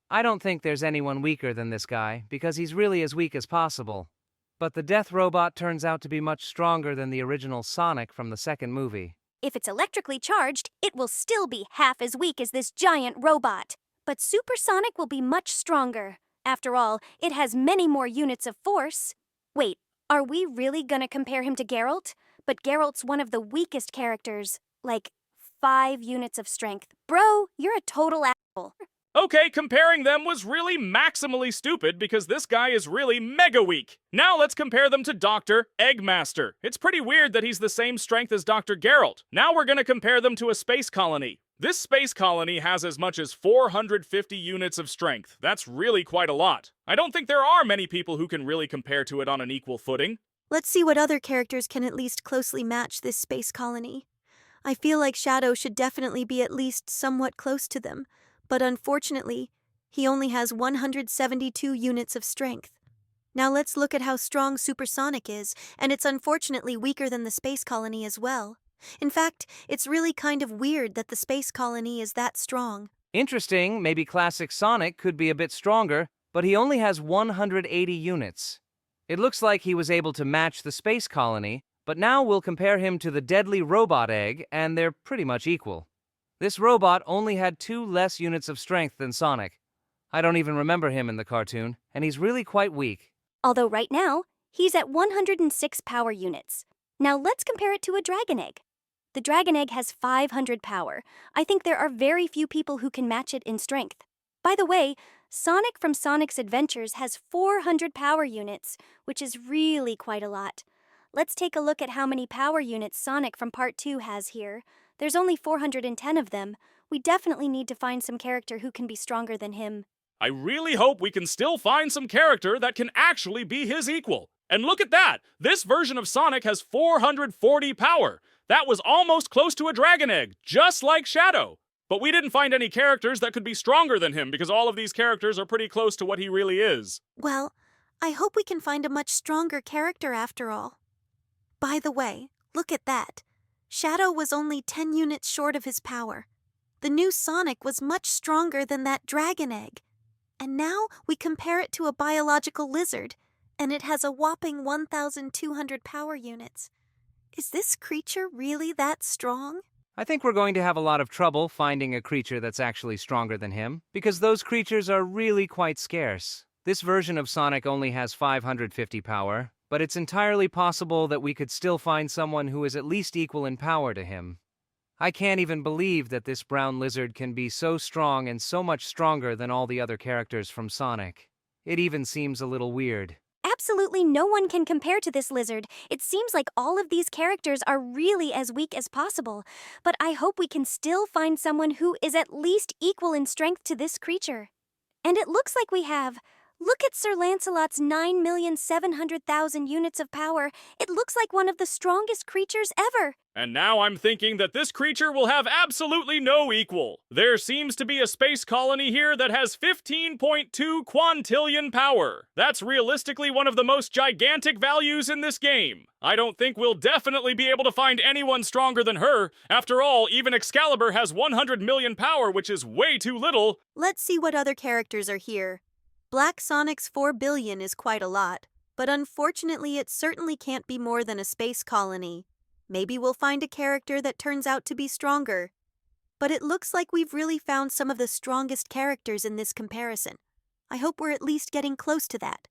I don't think there's anyone weaker than this guy, because he's really as weak as possible. But the death robot turns out to be much stronger than the original Sonic from the second movie. If it's electrically charged, it will still be half as weak as this giant robot. But Supersonic will be much stronger. After all, it has many more units of force. Wait, are we really gonna compare him to Geralt? But Geralt's one of the weakest characters. Like, 5 units of strength. Bro, you're a total asshole. Okay, comparing them was really maximally stupid because this guy is really mega weak. Now let's compare them to Dr. Eggmaster. It's pretty weird that he's the same strength as Dr. Geralt. Now we're gonna compare them to a space colony. This space colony has as much as 450 units of strength. That's really quite a lot. I don't think there are many people who can really compare to it on an equal footing. Let's see what other characters can at least closely match this space colony. I feel like Shadow should definitely be at least somewhat close to them, but unfortunately, he only has 172 units of strength. Now let's look at how strong Supersonic is, and it's unfortunately weaker than the space colony as well. In fact, it's really kind of weird that the space colony is that strong. Interesting, maybe classic Sonic could be a bit stronger, but he only has 180 units. It looks like he was able to match the space colony, but now we'll compare him to the deadly robot egg, and they're pretty much equal. This robot only had 2 less units of strength than Sonic. I don't even remember him in the cartoon, and he's really quite weak. Although right now, he's at 106 power units. Now let's compare it to a dragon egg. The dragon egg has 500 power. I think there are very few people who can match it in strength. By the way, Sonic from Sonic's Adventures has 400 power units, which is really quite a lot. Let's take a look at how many power units Sonic from Part 2 has here. There's only 410 of them. We definitely need to find some character who can be stronger than him. I really hope we can still find some character that can actually be his equal. And look at that! This version of Sonic has 440 power. That was almost close to a dragon egg, just like Shadow. But we didn't find any characters that could be stronger than him because all of these characters are pretty close to what he really is. Well, I hope we can find a much stronger character after all. By the way, look at that. Shadow was only 10 units short of his power. The new Sonic was much stronger than that dragon egg. And now we compare it to a biological lizard, and it has a whopping 1,200 power units. Is this creature really that strong? I think we're going to have a lot of trouble finding a creature that's actually stronger than him, because those creatures are really quite scarce. This version of Sonic only has 550 power, but it's entirely possible that we could still find someone who is at least equal in power to him. I can't even believe that this brown lizard can be so strong and so much stronger than all the other characters from Sonic. It even seems a little weird. Absolutely no one can compare to this lizard. It seems like all of these characters are really as weak as possible. But I hope we can still find someone who is at least equal in strength to this creature. And it looks like we have. Look at Sir Lancelot's 9,700,000 units of power. It looks like one of the strongest creatures ever. And now I'm thinking that this creature will have absolutely no equal. There seems to be a space colony here that has 15.2 quintillion power. That's realistically one of the most gigantic values in this game. I don't think we'll definitely be able to find anyone stronger than her. After all, even Excalibur has 100 million power, which is way too little. Let's see what other characters are here. Black Sonic's 4 billion is quite a lot, but unfortunately it certainly can't be more than a space colony. Maybe we'll find a character that turns out to be stronger. But it looks like we've really found some of the strongest characters in this comparison. I hope we're at least getting close to that.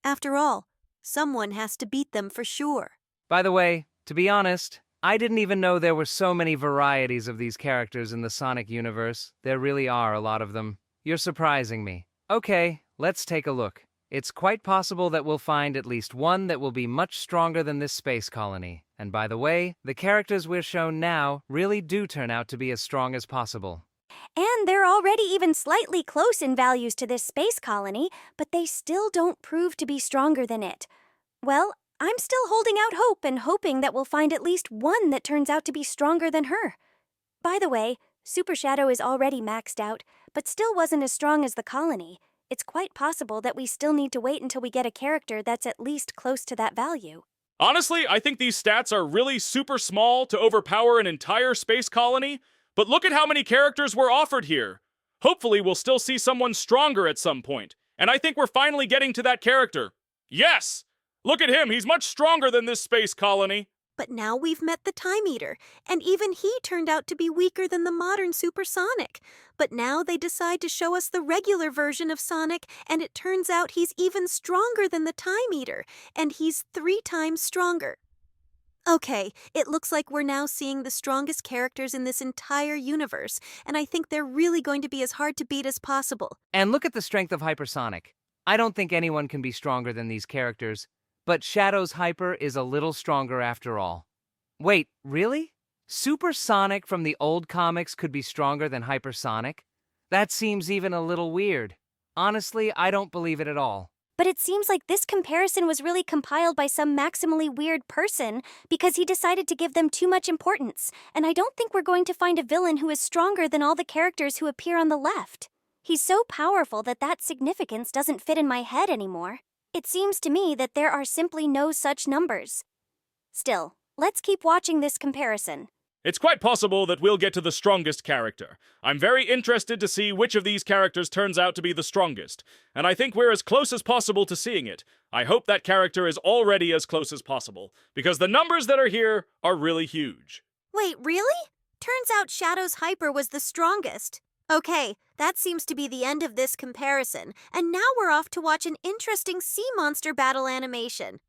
After all, someone has to beat them for sure. By the way, to be honest, I didn't even know there were so many varieties of these characters in the Sonic universe. There really are a lot of them. You're surprising me. Okay, let's take a look. It's quite possible that we'll find at least one that will be much stronger than this space colony. And by the way, the characters we're shown now really do turn out to be as strong as possible. And they're already even slightly close in values to this space colony, but they still don't prove to be stronger than it. Well, I'm still holding out hope and hoping that we'll find at least one that turns out to be stronger than her. By the way, Super Shadow is already maxed out, but still wasn't as strong as the colony. It's quite possible that we still need to wait until we get a character that's at least close to that value. Honestly, I think these stats are really super small to overpower an entire space colony, But look at how many characters were offered here. Hopefully we'll still see someone stronger at some point. And I think we're finally getting to that character. Yes! Look at him, he's much stronger than this space colony. But now we've met the Time Eater, and even he turned out to be weaker than the modern Supersonic. But now they decide to show us the regular version of Sonic, and it turns out he's even stronger than the Time Eater, and he's 3 times stronger. Okay, it looks like we're now seeing the strongest characters in this entire universe, and I think they're really going to be as hard to beat as possible. And look at the strength of Hypersonic. I don't think anyone can be stronger than these characters, but Shadow's Hyper is a little stronger after all. Wait, really? Supersonic from the old comics could be stronger than Hypersonic? That seems even a little weird. Honestly, I don't believe it at all. But it seems like this comparison was really compiled by some maximally weird person because he decided to give them too much importance, and I don't think we're going to find a villain who is stronger than all the characters who appear on the left. He's so powerful that that significance doesn't fit in my head anymore. It seems to me that there are simply no such numbers. Still, let's keep watching this comparison. It's quite possible that we'll get to the strongest character. I'm very interested to see which of these characters turns out to be the strongest, and I think we're as close as possible to seeing it. I hope that character is already as close as possible, because the numbers that are here are really huge. Wait, really? Turns out Shadow's Hyper was the strongest. Okay, that seems to be the end of this comparison, and now we're off to watch an interesting sea monster battle animation.